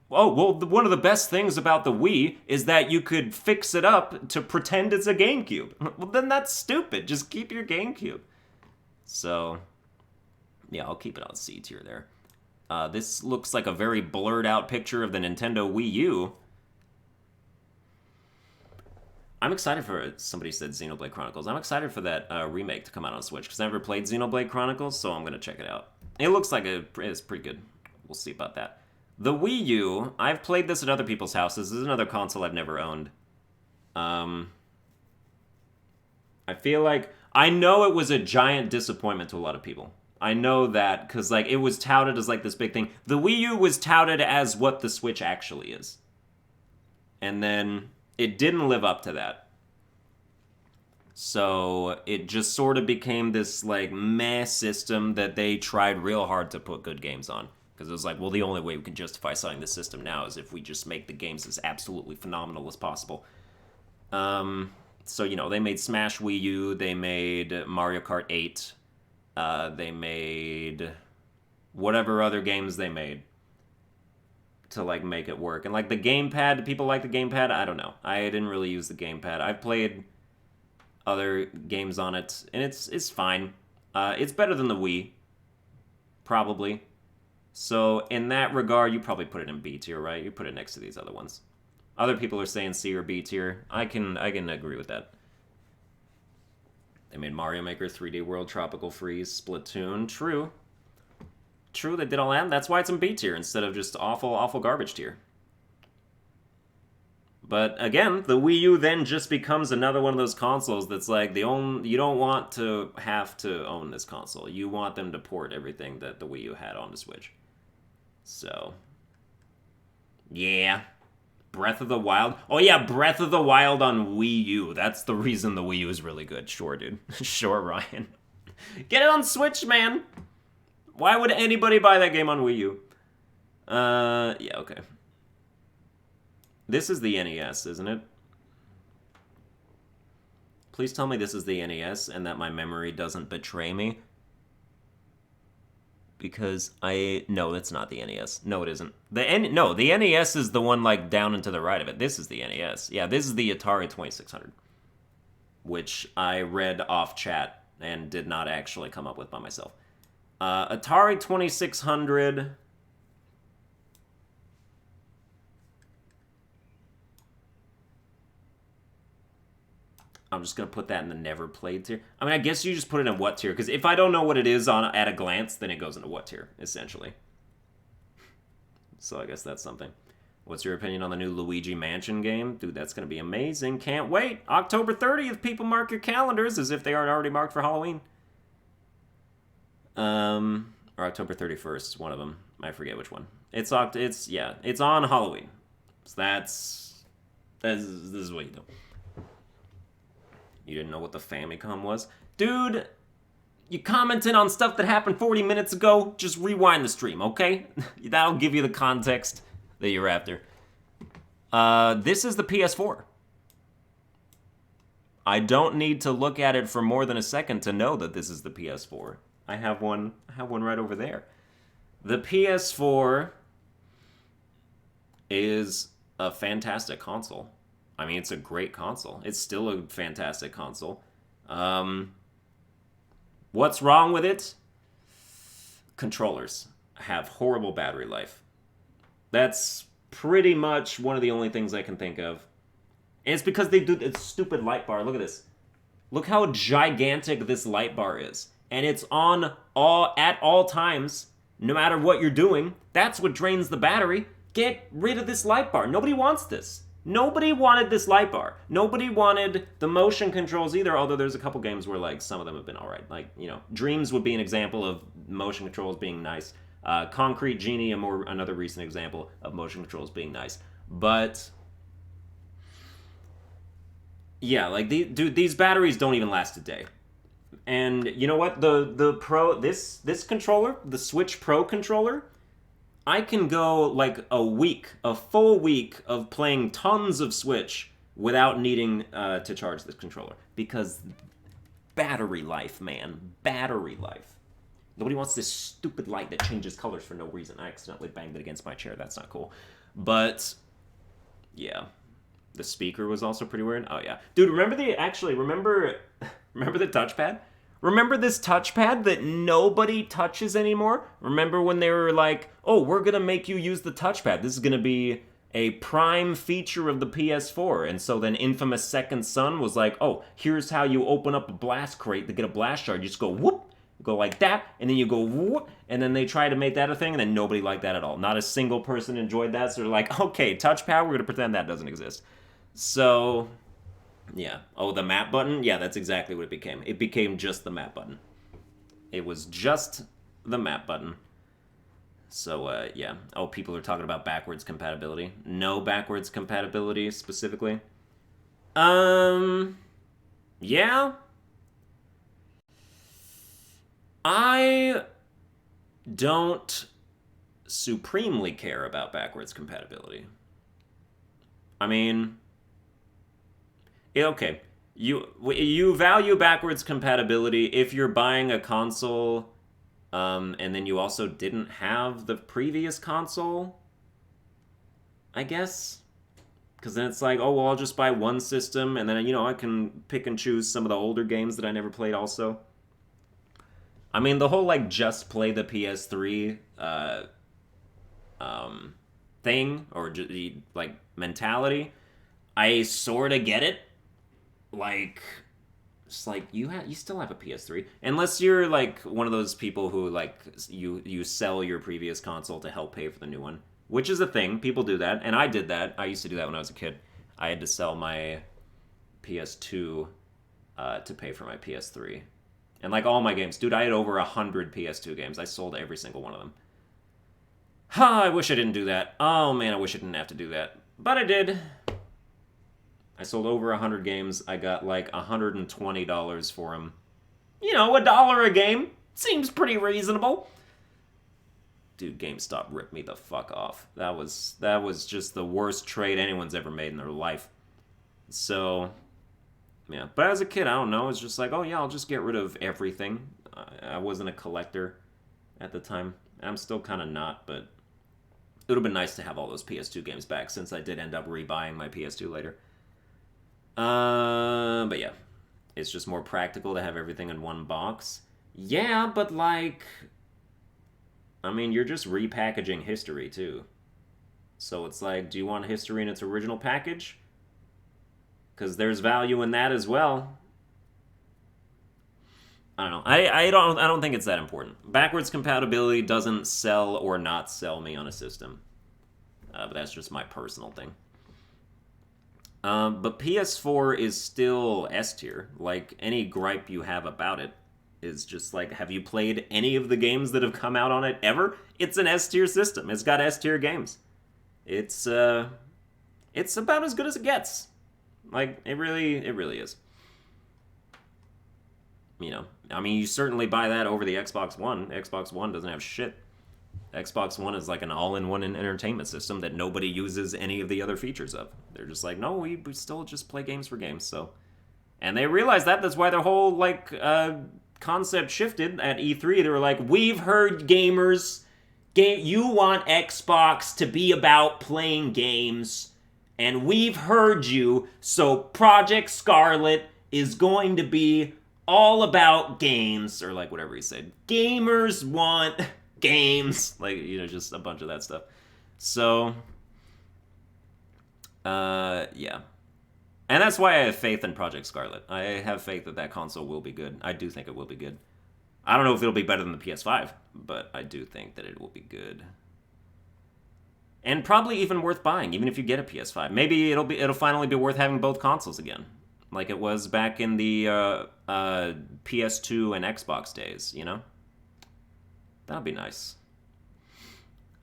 oh, well, one of the best things about the Wii is that you could fix it up to pretend it's a GameCube. Well, then that's stupid. Just keep your GameCube. So, yeah, I'll keep it on C tier there. This looks like a very blurred out picture of the Nintendo Wii U. I'm excited for, somebody said Xenoblade Chronicles. I'm excited for that remake to come out on Switch, because I never played Xenoblade Chronicles, so I'm going to check it out. It looks like it's pretty good. We'll see about that. The Wii U, I've played this at other people's houses. This is another console I've never owned. I feel like, I know it was a giant disappointment to a lot of people. I know that, because like, it was touted as like this big thing. The Wii U was touted as what the Switch actually is. And then it didn't live up to that. So it just sort of became this like meh system that they tried real hard to put good games on. Because it was like, well, the only way we can justify selling this system now is if we just make the games as absolutely phenomenal as possible. So, you know, they made Smash Wii U, they made Mario Kart 8, they made whatever other games they made to, like, make it work. And, like, the gamepad, do people like the gamepad? I don't know. I didn't really use the gamepad. I've played other games on it, and it's fine. It's better than the Wii, probably. So, in that regard, you probably put it in B tier, right? You put it next to these other ones. Other people are saying C or B tier. I can agree with that. They made Mario Maker, 3D World, Tropical Freeze, Splatoon. True. True, they did all that. That's why it's in B tier instead of just awful, awful garbage tier. But again, the Wii U then just becomes another one of those consoles that's like, you don't want to have to own this console. You want them to port everything that the Wii U had onto Switch. So, yeah. Breath of the Wild. Oh yeah, Breath of the Wild on Wii U. That's the reason the Wii U is really good. Sure, dude. Sure, Ryan. Get it on Switch, man. Why would anybody buy that game on Wii U? Yeah, okay. This is the NES, isn't it? Please tell me this is the NES and that my memory doesn't betray me. Because no, that's not the NES. No, it isn't. No, the NES is the one, like, down and to the right of it. This is the NES. Yeah, this is the Atari 2600. Which I read off chat and did not actually come up with by myself. Atari 2600... I'm just going to put that in the never played tier. I mean, I guess you just put it in what tier? Because if I don't know what it is at a glance, then it goes into what tier, essentially. So I guess that's something. What's your opinion on the new Luigi Mansion game? Dude, that's going to be amazing. Can't wait. October 30th, people mark your calendars as if they aren't already marked for Halloween. Or October 31st, one of them. I forget which one. It's on Halloween. So this is what you do. You didn't know what the Famicom was? Dude, you commented on stuff that happened 40 minutes ago, just rewind the stream, okay? That'll give you the context that you're after. This is the PS4. I don't need to look at it for more than a second to know that this is the PS4. I have one right over there. The PS4 is a fantastic console. I mean, it's a great console. It's still a fantastic console. What's wrong with it? Controllers have horrible battery life. That's pretty much one of the only things I can think of. And it's because they do this stupid light bar. Look at this. Look how gigantic this light bar is. And it's on at all times, no matter what you're doing. That's what drains the battery. Get rid of this light bar. Nobody wants this. Nobody wanted this light bar. Nobody wanted the motion controls either, although there's a couple games where, like, some of them have been alright. Like, you know, Dreams would be an example of motion controls being nice. Concrete Genie, another recent example of motion controls being nice. But yeah, like, these batteries don't even last a day. And you know what? This controller, the Switch Pro controller, I can go like a full week of playing tons of Switch without needing to charge this controller. Because battery life, man. Battery life. Nobody wants this stupid light that changes colors for no reason. I accidentally banged it against my chair. That's not cool. But yeah. The speaker was also pretty weird. Oh yeah. Dude, remember the touchpad? Remember this touchpad that nobody touches anymore? Remember when they were like, oh, we're going to make you use the touchpad. This is going to be a prime feature of the PS4. And so then infamous Second Son was like, oh, here's how you open up a blast crate to get a blast charge. You just go whoop, go like that, and then you go whoop, and then they try to make that a thing, and then nobody liked that at all. Not a single person enjoyed that, so they're like, okay, touchpad, we're going to pretend that doesn't exist. So yeah. Oh, the map button? Yeah, that's exactly what it became. It became just the map button. It was just the map button. So, yeah. Oh, people are talking about backwards compatibility. No backwards compatibility, specifically. Yeah. I don't supremely care about backwards compatibility. I mean, okay, you value backwards compatibility if you're buying a console, and then you also didn't have the previous console, I guess. Because then it's like, oh, well, I'll just buy one system, and then, you know, I can pick and choose some of the older games that I never played also. I mean, the whole, like, just play the PS3, thing, or, like, mentality, I sort of get it. Like, it's like, you still have a PS3. Unless you're, like, one of those people who, like, you sell your previous console to help pay for the new one. Which is a thing. People do that. And I did that. I used to do that when I was a kid. I had to sell my PS2 to pay for my PS3. And, like, all my games. Dude, I had over 100 PS2 games. I sold every single one of them. I wish I didn't do that. Oh, man, I wish I didn't have to do that. But I did. I sold over 100 games. I got like $120 for them. You know, $1 a game. Seems pretty reasonable. Dude, GameStop ripped me the fuck off. That was just the worst trade anyone's ever made in their life. So, yeah. But as a kid, I don't know. It's just like, oh yeah, I'll just get rid of everything. I wasn't a collector at the time. I'm still kind of not, but it would have been nice to have all those PS2 games back since I did end up rebuying my PS2 later. But yeah, it's just more practical to have everything in one box. Yeah, but like, I mean, you're just repackaging history too. So it's like, do you want history in its original package? Because there's value in that as well. I don't know. I don't think it's that important. Backwards compatibility doesn't sell or not sell me on a system. But that's just my personal thing. But PS4 is still S tier. Like, any gripe you have about it is just like, have you played any of the games that have come out on it ever? It's an S tier system. It's got S tier games. It's about as good as it gets. Like, it really is. You know, I mean, you certainly buy that over the Xbox One. Xbox One doesn't have shit. Xbox One is like an all-in-one entertainment system that nobody uses any of the other features of. They're just like, no, we still just play games for games. So, and they realized that. That's why their whole like concept shifted at E3. They were like, we've heard gamers, you want Xbox to be about playing games, and we've heard you. So Project Scarlet is going to be all about games, or like whatever he said. Gamers want games, like, you know, just a bunch of that stuff. So yeah, and that's why I have faith in Project Scarlet. I have faith that that console will be good. I do think it will be good. I don't know if it'll be better than the PS5, but I do think that it will be good, and probably even worth buying, even if you get a PS5. Maybe it'll finally be worth having both consoles again, like it was back in the PS2 and Xbox days. You know. That'd be nice.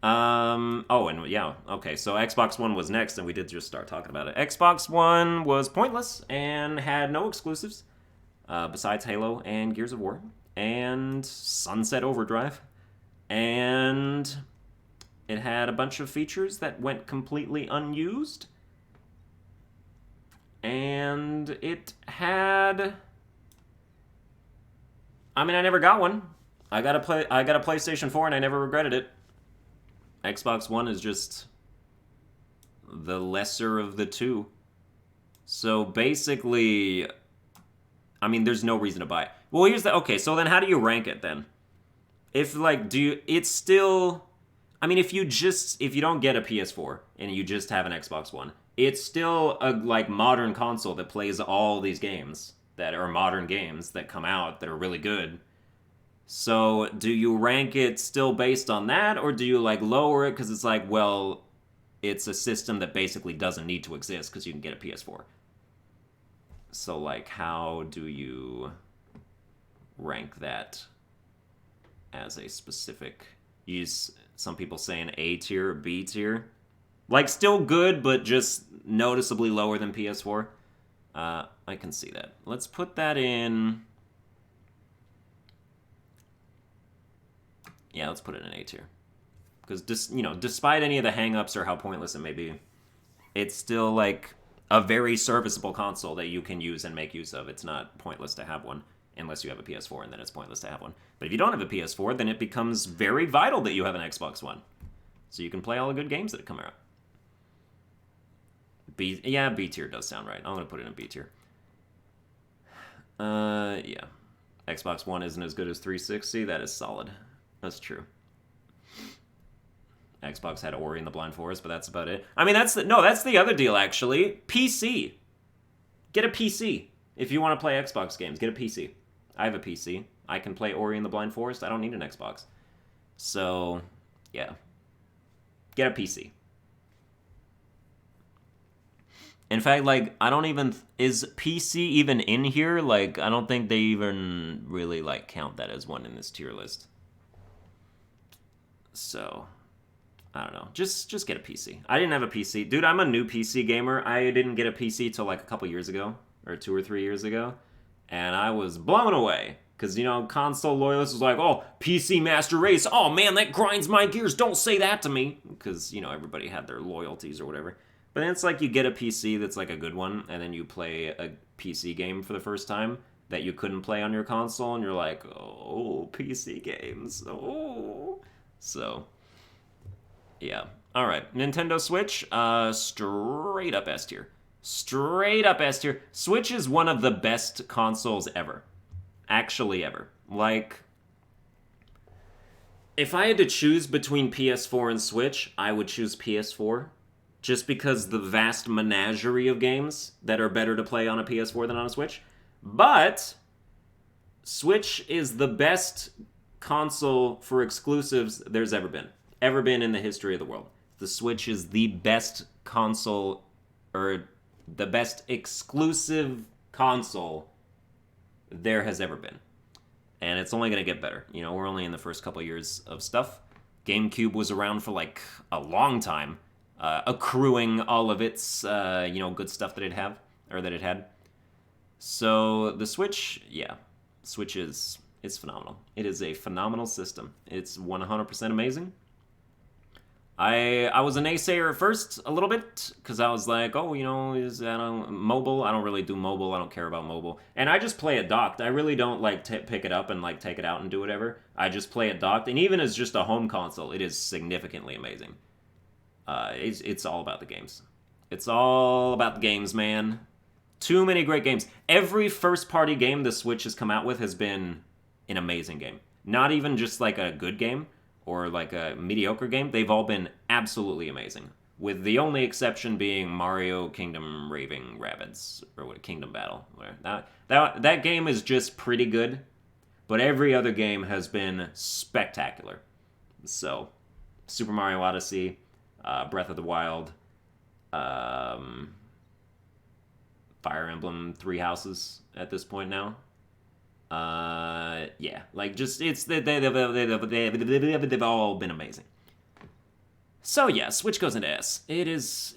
Oh, and yeah, okay, so Xbox One was next, and we did just start talking about it. Xbox One was pointless and had no exclusives, besides Halo and Gears of War, and Sunset Overdrive, and it had a bunch of features that went completely unused, and it had... I mean, I never got one. I got a PlayStation 4 and I never regretted it. Xbox One is just the lesser of the two. So basically, I mean, there's no reason to buy it. Well, here's the... Okay, so then how do you rank it then? If, like, it's still... I mean, if you don't get a PS4 and you just have an Xbox One, it's still a, like, modern console that plays all these games that are modern games that come out that are really good. So, do you rank it still based on that, or do you, like, lower it because it's like, well, it's a system that basically doesn't need to exist because you can get a PS4? So, like, how do you rank that as a specific... Some people saying A tier or B tier? Like, still good, but just noticeably lower than PS4? I can see that. Let's put that in... Yeah, let's put it in A tier. Because, despite any of the hang-ups or how pointless it may be, it's still, like, a very serviceable console that you can use and make use of. It's not pointless to have one, unless you have a PS4, and then it's pointless to have one. But if you don't have a PS4, then it becomes very vital that you have an Xbox One. So you can play all the good games that come out. B tier does sound right. I'm going to put it in B tier. Yeah. Xbox One isn't as good as 360. That is solid. That's true. Xbox had Ori and the Blind Forest, but that's about it. I mean, that's the other deal, actually. PC. Get a PC. If you want to play Xbox games, get a PC. I have a PC. I can play Ori and the Blind Forest. I don't need an Xbox. So, yeah. Get a PC. In fact, like, I don't even... Is PC even in here? Like, I don't think they even really, like, count that as one in this tier list. So, I don't know. Just get a PC. I didn't have a PC. Dude, I'm a new PC gamer. I didn't get a PC till, like, a couple years ago. Or 2 or 3 years ago. And I was blown away. Because, console loyalists was like, oh, PC Master Race. Oh, man, that grinds my gears. Don't say that to me. Because, everybody had their loyalties or whatever. But then it's like you get a PC that's like a good one, and then you play a PC game for the first time that you couldn't play on your console, and you're like, oh, PC games. Oh. So, yeah. All right. Nintendo Switch, straight up S tier. Straight up S tier. Switch is one of the best consoles ever. Actually ever. Like, if I had to choose between PS4 and Switch, I would choose PS4. Just because the vast menagerie of games that are better to play on a PS4 than on a Switch. But Switch is the best console for exclusives there's ever been. Ever been in the history of the world. the Switch is the best console, or the best exclusive console there has ever been. And it's only going to get better. You know, we're only in the first couple years of stuff. GameCube was around for like a long time, accruing all of its, good stuff that it had. So the Switch, yeah, Switch it's phenomenal. It is a phenomenal system. It's 100% amazing. I was a naysayer at first a little bit because I was like, oh, is mobile? I don't really do mobile. I don't care about mobile, and I just play it docked. I really don't like pick it up and like take it out and do whatever. I just play it docked, and even as just a home console, it is significantly amazing. It's all about the games. It's all about the games, man. Too many great games. Every first-party game the Switch has come out with has been an amazing game. Not even just like a good game or like a mediocre game. They've all been absolutely amazing. With the only exception being Mario Kingdom Raving Rabbids, or what, Kingdom Battle. That game is just pretty good, but every other game has been spectacular. So, Super Mario Odyssey, Breath of the Wild, Fire Emblem Three Houses at this point now. Yeah, like just they've all been amazing. So yeah, Switch goes into S. It's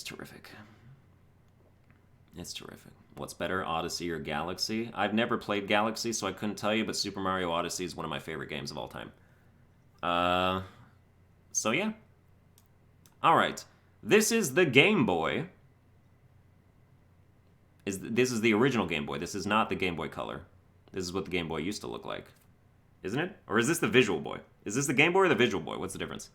terrific. It's terrific. What's better, Odyssey or Galaxy? I've never played Galaxy, so I couldn't tell you, but Super Mario Odyssey is one of my favorite games of all time. So yeah. All right, this is the Game Boy. This is the original Game Boy. This is not the Game Boy Color. This is what the Game Boy used to look like. Isn't it? Or is this the Visual Boy? Is this the Game Boy or the Visual Boy? What's the difference?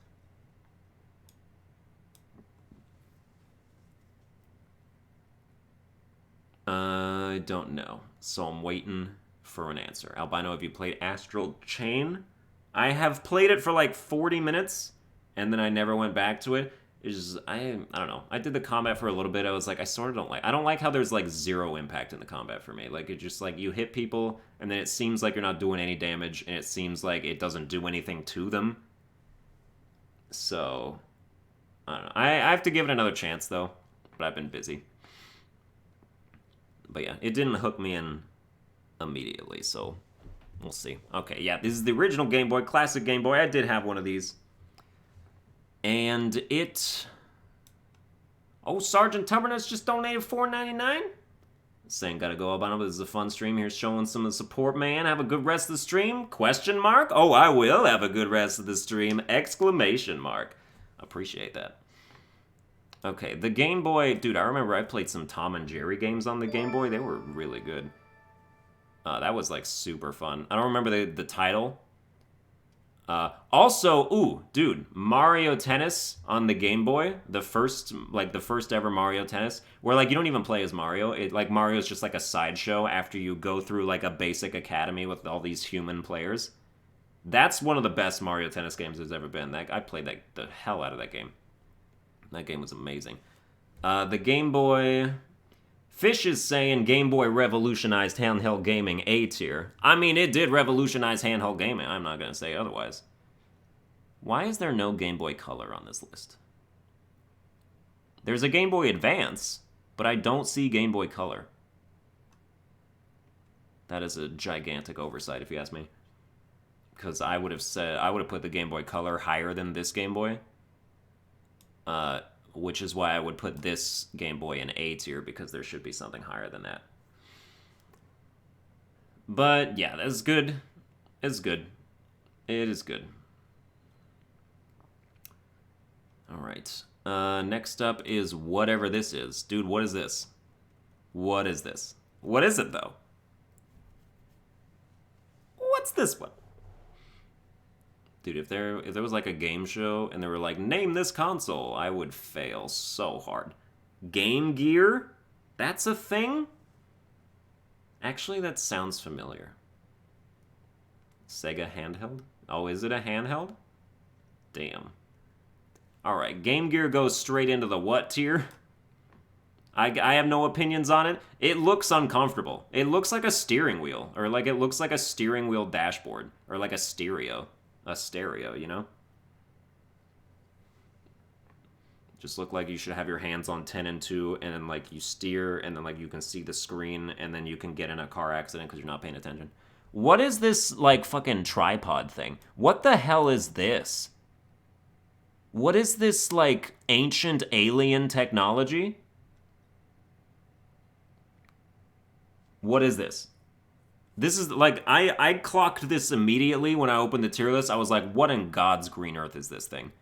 I don't know. So I'm waiting for an answer. Albino, have you played Astral Chain? I have played it for like 40 minutes, and then I never went back to it. I don't know. I did the combat for a little bit. I was like, I don't like how there's like zero impact in the combat for me. Like, it's just like you hit people and then it seems like you're not doing any damage and it seems like it doesn't do anything to them. So, I don't know. I have to give it another chance though, but I've been busy. But yeah, it didn't hook me in immediately, so we'll see. Okay, yeah, this is the original Game Boy, classic Game Boy. I did have one of these. And it... Oh, Sergeant Tubbernus just donated $4.99? Saying gotta go up on it. This is a fun stream here, showing some of the support, man. Have a good rest of the stream? Question mark? Oh, I will have a good rest of the stream! Exclamation mark. Appreciate that. Okay, the Game Boy... Dude, I remember I played some Tom and Jerry games on the Game Boy. They were really good. That was, like, super fun. I don't remember the title. Also, dude, Mario Tennis on the Game Boy, the first ever Mario Tennis, where, like, you don't even play as Mario. Mario's just, like, a sideshow after you go through, like, a basic academy with all these human players. That's one of the best Mario Tennis games there's ever been. I played the hell out of that game. That game was amazing. The Game Boy... Fish is saying Game Boy revolutionized handheld gaming, A tier. I mean, it did revolutionize handheld gaming. I'm not going to say otherwise. Why is there no Game Boy Color on this list? There's a Game Boy Advance, but I don't see Game Boy Color. That is a gigantic oversight, if you ask me. Because I would have put the Game Boy Color higher than this Game Boy. Which is why I would put this Game Boy in A tier, because there should be something higher than that. But, yeah, that's good. It's good. It is good. Alright. Next up is whatever this is. Dude, what is this? What is this? What is it, though? What's this one? Dude, if there was like a game show and they were like, name this console, I would fail so hard. Game Gear? That's a thing? Actually, that sounds familiar. Sega Handheld? Oh, is it a handheld? Damn. Alright, Game Gear goes straight into the what tier? I have no opinions on it. It looks uncomfortable. It looks like a steering wheel. Or like it looks like a steering wheel dashboard. Or like a stereo. A stereo, you know? Just look like you should have your hands on 10 and 2, and then, like, you steer, and then, like, you can see the screen, and then you can get in a car accident because you're not paying attention. What is this, like, fucking tripod thing? What the hell is this? What is this, like, ancient alien technology? What is this? This is, like, I clocked this immediately when I opened the tier list. I was like, what in God's green earth is this thing?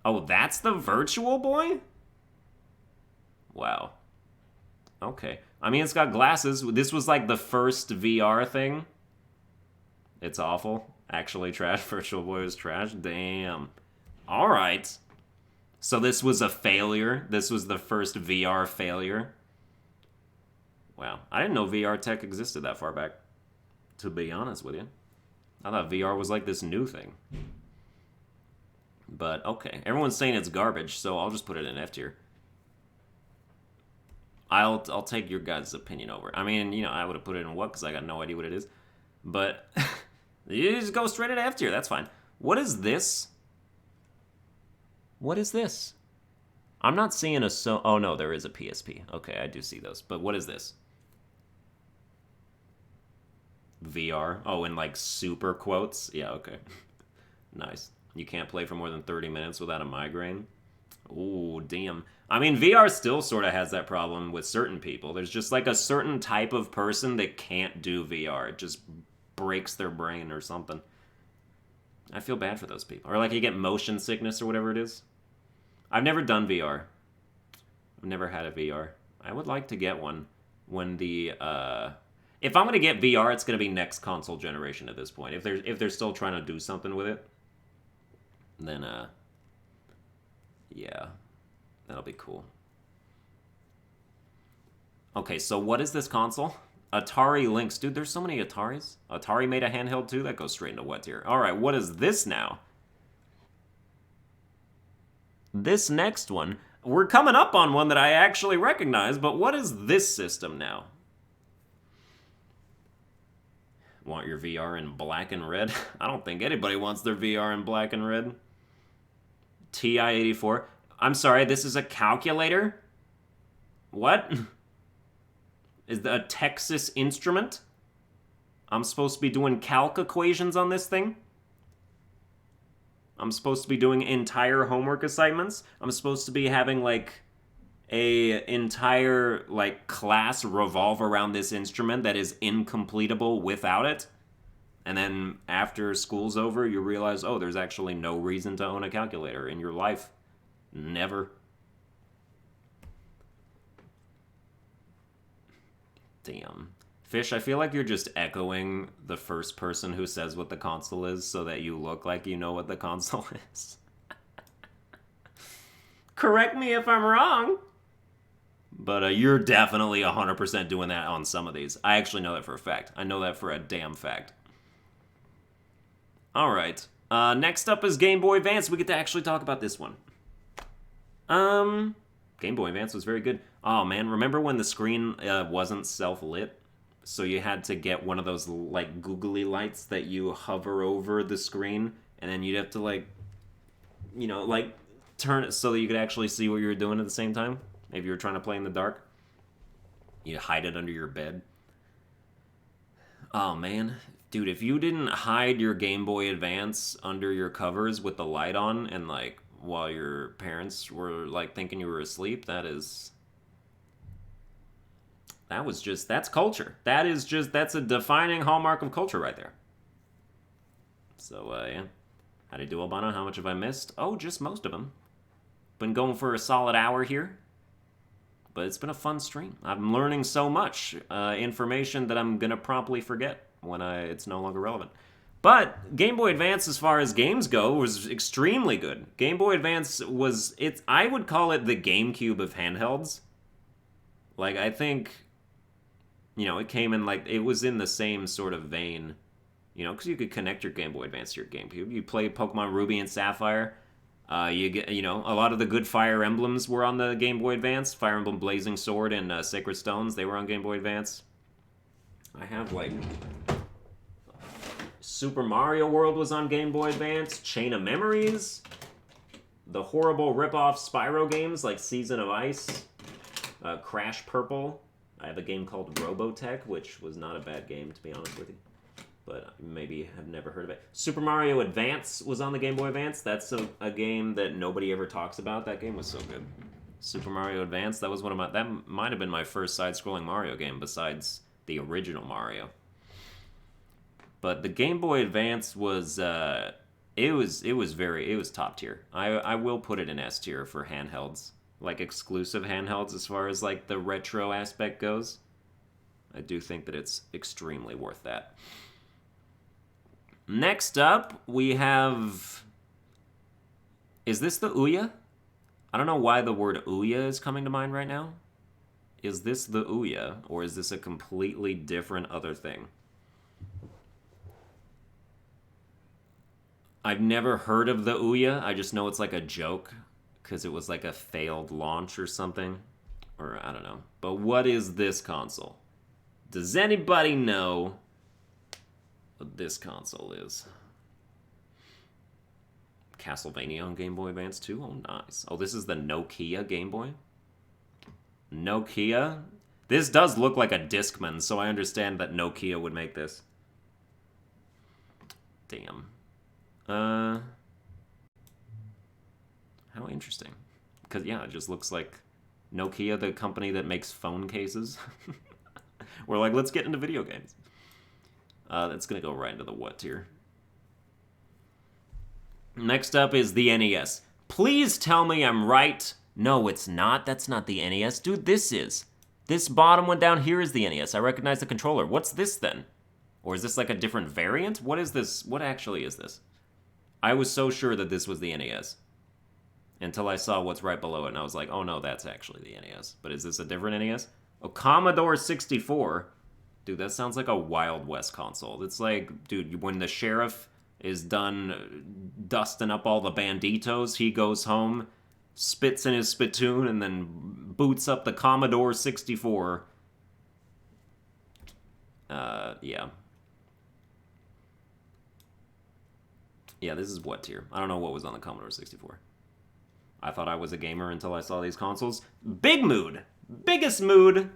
Oh, that's the Virtual Boy? Wow. Okay. I mean, it's got glasses. This was like the first VR thing. It's awful. Actually trash. Virtual Boy was trash. Damn. Alright. So this was a failure. This was the first VR failure. Wow. I didn't know VR tech existed that far back. To be honest with you. I thought VR was like this new thing. But, okay. Everyone's saying it's garbage, so I'll just put it in F tier. I'll take your guys' opinion over it. I mean, you know, I would have put it in what, because I got no idea what it is. But, you just go straight into F tier, that's fine. What is this? What is this? I'm not seeing a oh no, there is a PSP. Okay, I do see those. But what is this? VR? Oh, in like super quotes? Yeah, okay. Nice. You can't play for more than 30 minutes without a migraine? Ooh, damn. I mean, VR still sort of has that problem with certain people. There's just like a certain type of person that can't do VR. It just breaks their brain or something. I feel bad for those people. Or like you get motion sickness or whatever it is. I've never done VR. I've never had a VR. I would like to get one when the... If I'm going to get VR, it's going to be next console generation at this point. If they're still trying to do something with it, then, yeah, that'll be cool. Okay, so what is this console? Atari Lynx. Dude, there's so many Ataris. Atari made a handheld too? That goes straight into what tier? Alright, what is this now? This next one, we're coming up on one that I actually recognize, but what is this system now? Want your VR in black and red? I don't think anybody wants their VR in black and red. TI-84. I'm sorry, this is a calculator? What? Is that a Texas Instrument? I'm supposed to be doing calc equations on this thing? I'm supposed to be doing entire homework assignments? I'm supposed to be having, like, a entire, like, class revolve around this instrument that is incompletable without it? And then after school's over, you realize, oh, there's actually no reason to own a calculator in your life. Never. Damn. Fish, I feel like you're just echoing the first person who says what the console is so that you look like you know what the console is. Correct me if I'm wrong. But you're definitely 100% doing that on some of these. I actually know that for a fact. I know that for a damn fact. Alright. Next up is Game Boy Advance. We get to actually talk about this one. Game Boy Advance was very good. Oh, man. Remember when the screen wasn't self-lit? So you had to get one of those, like, googly lights that you hover over the screen, and then you'd have to, like, you know, like, turn it so that you could actually see what you were doing at the same time? If you were trying to play in the dark. You hide it under your bed. Oh, man. Dude, if you didn't hide your Game Boy Advance under your covers with the light on and, like, while your parents were, like, thinking you were asleep, that's culture. That's a defining hallmark of culture right there. So, yeah. How do you do, Albano? How much have I missed? Oh, just most of them. Been going for a solid hour here. But it's been a fun stream. I'm learning so much information that I'm going to promptly forget when it's no longer relevant. But Game Boy Advance, as far as games go, was extremely good. Game Boy Advance I would call it the GameCube of handhelds. Like, I think, you know, it came in, like, it was in the same sort of vein, you know, because you could connect your Game Boy Advance to your GameCube. You play Pokemon Ruby and Sapphire. You get, you know, a lot of the good Fire Emblems were on the Game Boy Advance. Fire Emblem Blazing Sword and Sacred Stones, they were on Game Boy Advance. I have, like, Super Mario World was on Game Boy Advance. Chain of Memories. the horrible rip-off Spyro games like Season of Ice, Crash Purple. I have a game called Robotech, which was not a bad game, to be honest with you. But maybe have never heard of it. Super Mario Advance was on the Game Boy Advance. That's a game that nobody ever talks about. That game was so good. Super Mario Advance, that was one of my... That might have been my first side-scrolling Mario game besides the original Mario. But the Game Boy Advance was... It was top tier. I will put it in S tier for handhelds. Like, exclusive handhelds as far as, like, the retro aspect goes. I do think that it's extremely worth that. Next up, we have... Is this the Ouya? I don't know why the word Ouya is coming to mind right now. Is this the Ouya, or is this a completely different other thing? I've never heard of the Ouya. I just know it's like a joke, because it was like a failed launch or something. Or, I don't know. But what is this console? Does anybody know what this console is? Castlevania on Game Boy Advance 2? Oh, nice. Oh, this is the Nokia Game Boy? Nokia? This does look like a Discman, so I understand that Nokia would make this. Damn. How interesting. Because, yeah, it just looks like Nokia, the company that makes phone cases. We're like, let's get into video games. That's going to go right into the what tier. Next up is the NES. Please tell me I'm right. No, it's not. That's not the NES. Dude, this is. This bottom one down here is the NES. I recognize the controller. What's this then? Or is this like a different variant? What is this? What actually is this? I was so sure that this was the NES. Until I saw what's right below it, and I was like, oh no, that's actually the NES. But is this a different NES? Oh, Commodore 64. Dude, that sounds like a Wild West console. It's like, dude, when the sheriff is done dusting up all the banditos, he goes home, spits in his spittoon, and then boots up the Commodore 64. Yeah. Yeah, this is what tier? I don't know what was on the Commodore 64. I thought I was a gamer until I saw these consoles. Big mood! Biggest mood!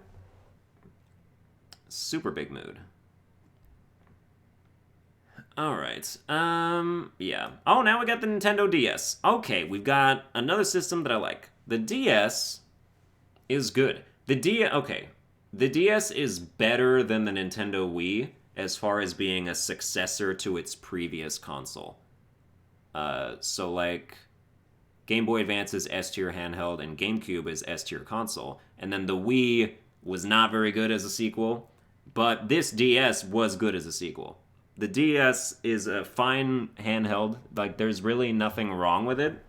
Super big mood. Alright, yeah. Oh, now we got the Nintendo DS. Okay, we've got another system that I like. The DS is good. The DS is better than the Nintendo Wii as far as being a successor to its previous console. So, like, Game Boy Advance is S-tier handheld, and GameCube is S-tier console. And then the Wii was not very good as a sequel, but this DS was good as a sequel. The DS is a fine handheld. Like, there's really nothing wrong with it.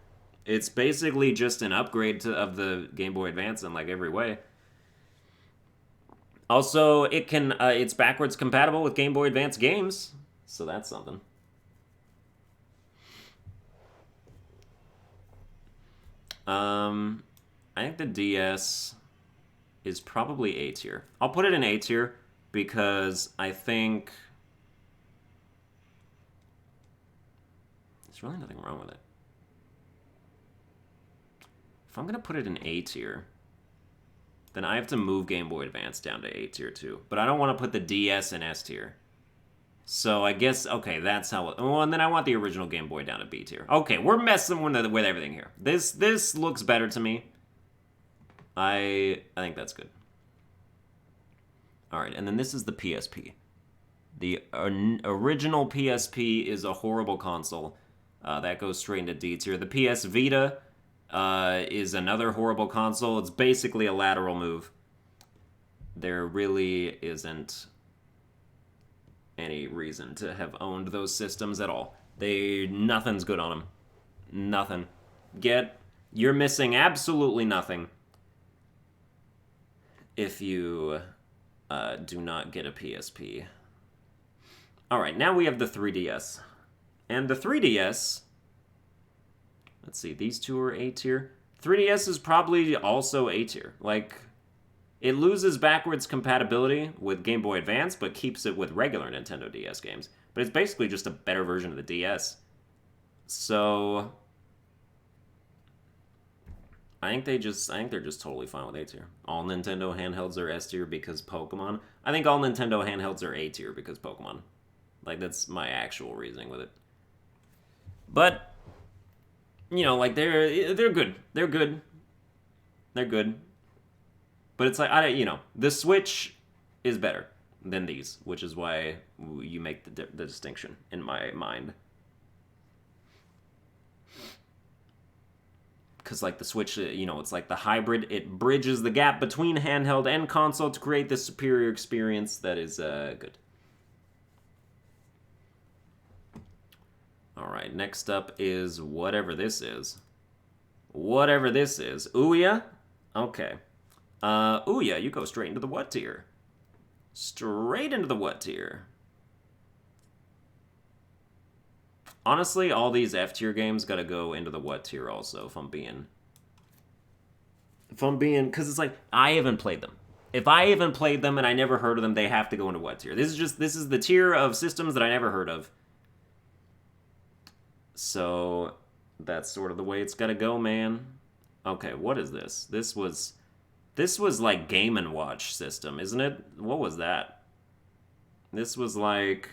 It's basically just an upgrade of the Game Boy Advance in, like, every way. Also, it's backwards compatible with Game Boy Advance games, so that's something. I think the DS is probably A tier. I'll put it in A tier because I think there's really nothing wrong with it. If I'm going to put it in A tier, then I have to move Game Boy Advance down to A tier too. But I don't want to put the DS in S tier. So I guess, okay, that's how... Well, and then I want the original Game Boy down to B tier. Okay, we're messing with everything here. This looks better to me. I think that's good. All right, and then this is the PSP. The original PSP is a horrible console. That goes straight into D tier. The PS Vita is another horrible console. It's basically a lateral move. There really isn't any reason to have owned those systems at all. Nothing's good on them. Nothing. You're missing absolutely nothing if you do not get a PSP. Alright, now we have the 3DS. And the 3DS... Let's see, these two are A tier. 3DS is probably also A tier. Like, it loses backwards compatibility with Game Boy Advance, but keeps it with regular Nintendo DS games. But it's basically just a better version of the DS. So, I think they're just totally fine with A tier. All Nintendo handhelds are S tier because Pokemon. I think all Nintendo handhelds are A tier because Pokemon. Like, that's my actual reasoning with it. But you know, like they're good. They're good. They're good. But it's like the Switch is better than these, which is why you make the distinction in my mind. Because like the Switch, it's like the hybrid. It bridges the gap between handheld and console to create this superior experience that is good. All right, next up is whatever this is. Whatever this is. Ouya? Okay. Ouya, you go straight into the what tier? Straight into the what tier? Honestly, all these F tier games gotta go into the what tier also, if I'm being, because it's like, I haven't played them. If I haven't played them and I never heard of them, they have to go into what tier? This is the tier of systems that I never heard of. So, that's sort of the way it's gotta go, man. Okay, what is this? This was like Game & Watch system, isn't it? What was that? This was like...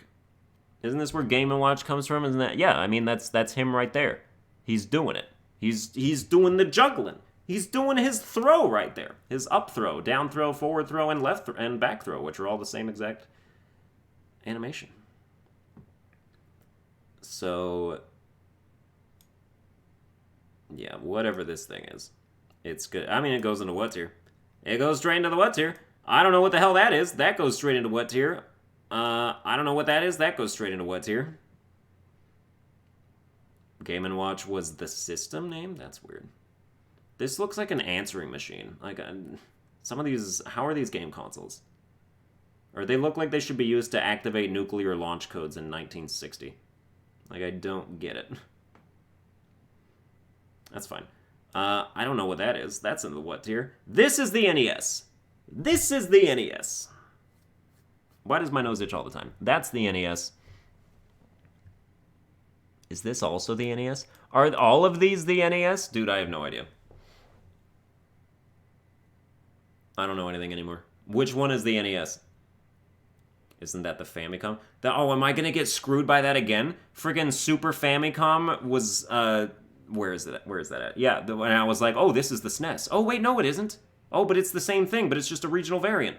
Isn't this where Game & Watch comes from? Isn't that? Yeah, I mean, that's him right there. He's doing it. He's doing the juggling. He's doing his throw right there. His up throw, down throw, forward throw, and left and back throw, which are all the same exact animation. So, yeah, whatever this thing is, it's good. I mean, it goes into what tier? It goes straight into the what tier. I don't know what the hell that is. That goes straight into what tier? I don't know what that is. That goes straight into what tier? Game & Watch was the system name? That's weird. This looks like an answering machine. Like, some of these... How are these game consoles? Or they look like they should be used to activate nuclear launch codes in 1960. Like, I don't get it. That's fine. I don't know what that is. That's in the what tier? This is the NES. This is the NES. Why does my nose itch all the time? That's the NES. Is this also the NES? Are all of these the NES? Dude, I have no idea. I don't know anything anymore. Which one is the NES? Isn't that the Famicom? Oh, am I gonna get screwed by that again? Friggin' Super Famicom was, where is it? Where is that at? Yeah, when I was like, oh, this is the SNES. Oh, wait, no, it isn't. Oh, but it's the same thing, but it's just a regional variant.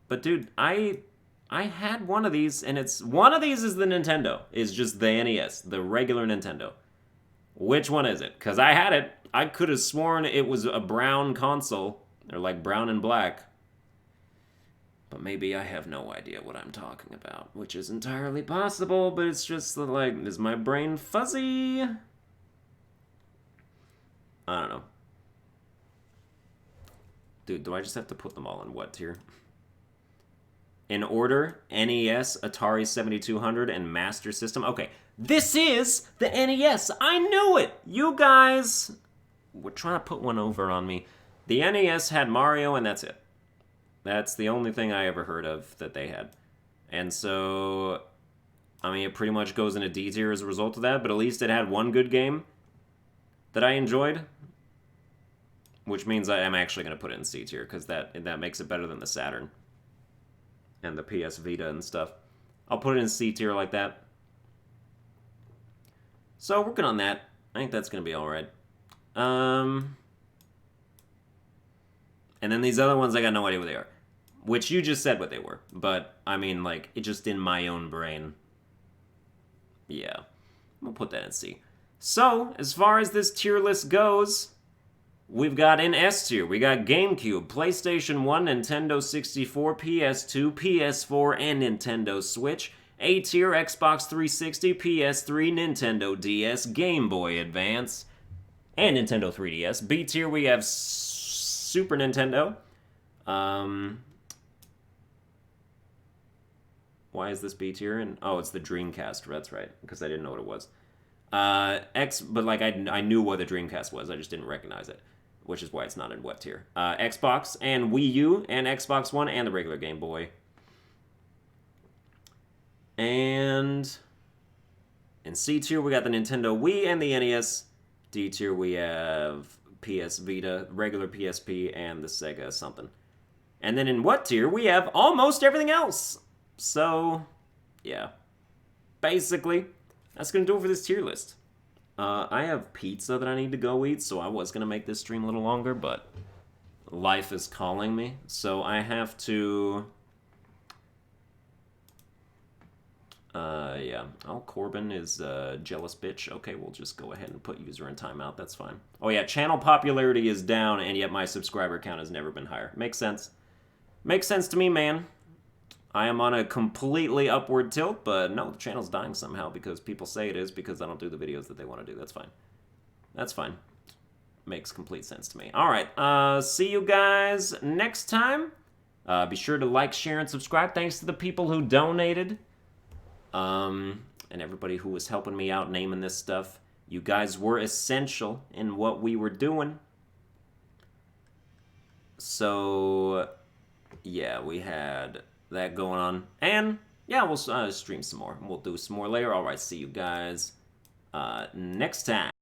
But dude, I had one of these, and one of these is the Nintendo. Is just the NES, the regular Nintendo. Which one is it? Because I had it. I could have sworn it was a brown console, or like brown and black. But maybe I have no idea what I'm talking about, which is entirely possible, but it's just like, is my brain fuzzy? I don't know. Dude, do I just have to put them all in what tier? In order, NES, Atari 7200, and Master System. Okay, this is the NES. I knew it! You guys were trying to put one over on me. The NES had Mario, and that's it. That's the only thing I ever heard of that they had. And so, I mean, it pretty much goes into D tier as a result of that, but at least it had one good game that I enjoyed. Which means I am actually going to put it in C tier, because that makes it better than the Saturn. And the PS Vita and stuff. I'll put it in C tier like that. So, working on that. I think that's going to be alright. And then these other ones, I got no idea what they are. Which you just said what they were. But, I mean, like, it just in my own brain. Yeah. We'll put that in C. So, as far as this tier list goes... We've got in S tier, we got GameCube, PlayStation 1, Nintendo 64, PS2, PS4, and Nintendo Switch. A tier, Xbox 360, PS3, Nintendo DS, Game Boy Advance, and Nintendo 3DS. B tier, we have Super Nintendo. Why is this B tier? And oh, it's the Dreamcast. That's right, because I didn't know what it was. But like I knew what the Dreamcast was, I just didn't recognize it. Which is why it's not in what tier. Xbox and Wii U and Xbox One and the regular Game Boy. And in C tier, we got the Nintendo Wii and the NES. D tier, we have PS Vita, regular PSP, and the Sega something. And then in what tier, we have almost everything else. So, yeah. Basically, that's going to do it for this tier list. I have pizza that I need to go eat, so I was going to make this stream a little longer, but life is calling me. So I have to... yeah. Oh, Corbin is a jealous bitch. Okay, we'll just go ahead and put user in timeout. That's fine. Oh, yeah, channel popularity is down, and yet my subscriber count has never been higher. Makes sense. Makes sense to me, man. I am on a completely upward tilt, but no, the channel's dying somehow because people say it is because I don't do the videos that they want to do. That's fine. That's fine. Makes complete sense to me. All right, see you guys next time. Be sure to like, share, and subscribe. Thanks to the people who donated. And everybody who was helping me out naming this stuff. You guys were essential in what we were doing. So, yeah, we had that going on. And, yeah, we'll stream some more. We'll do some more later. All right, see you guys next time.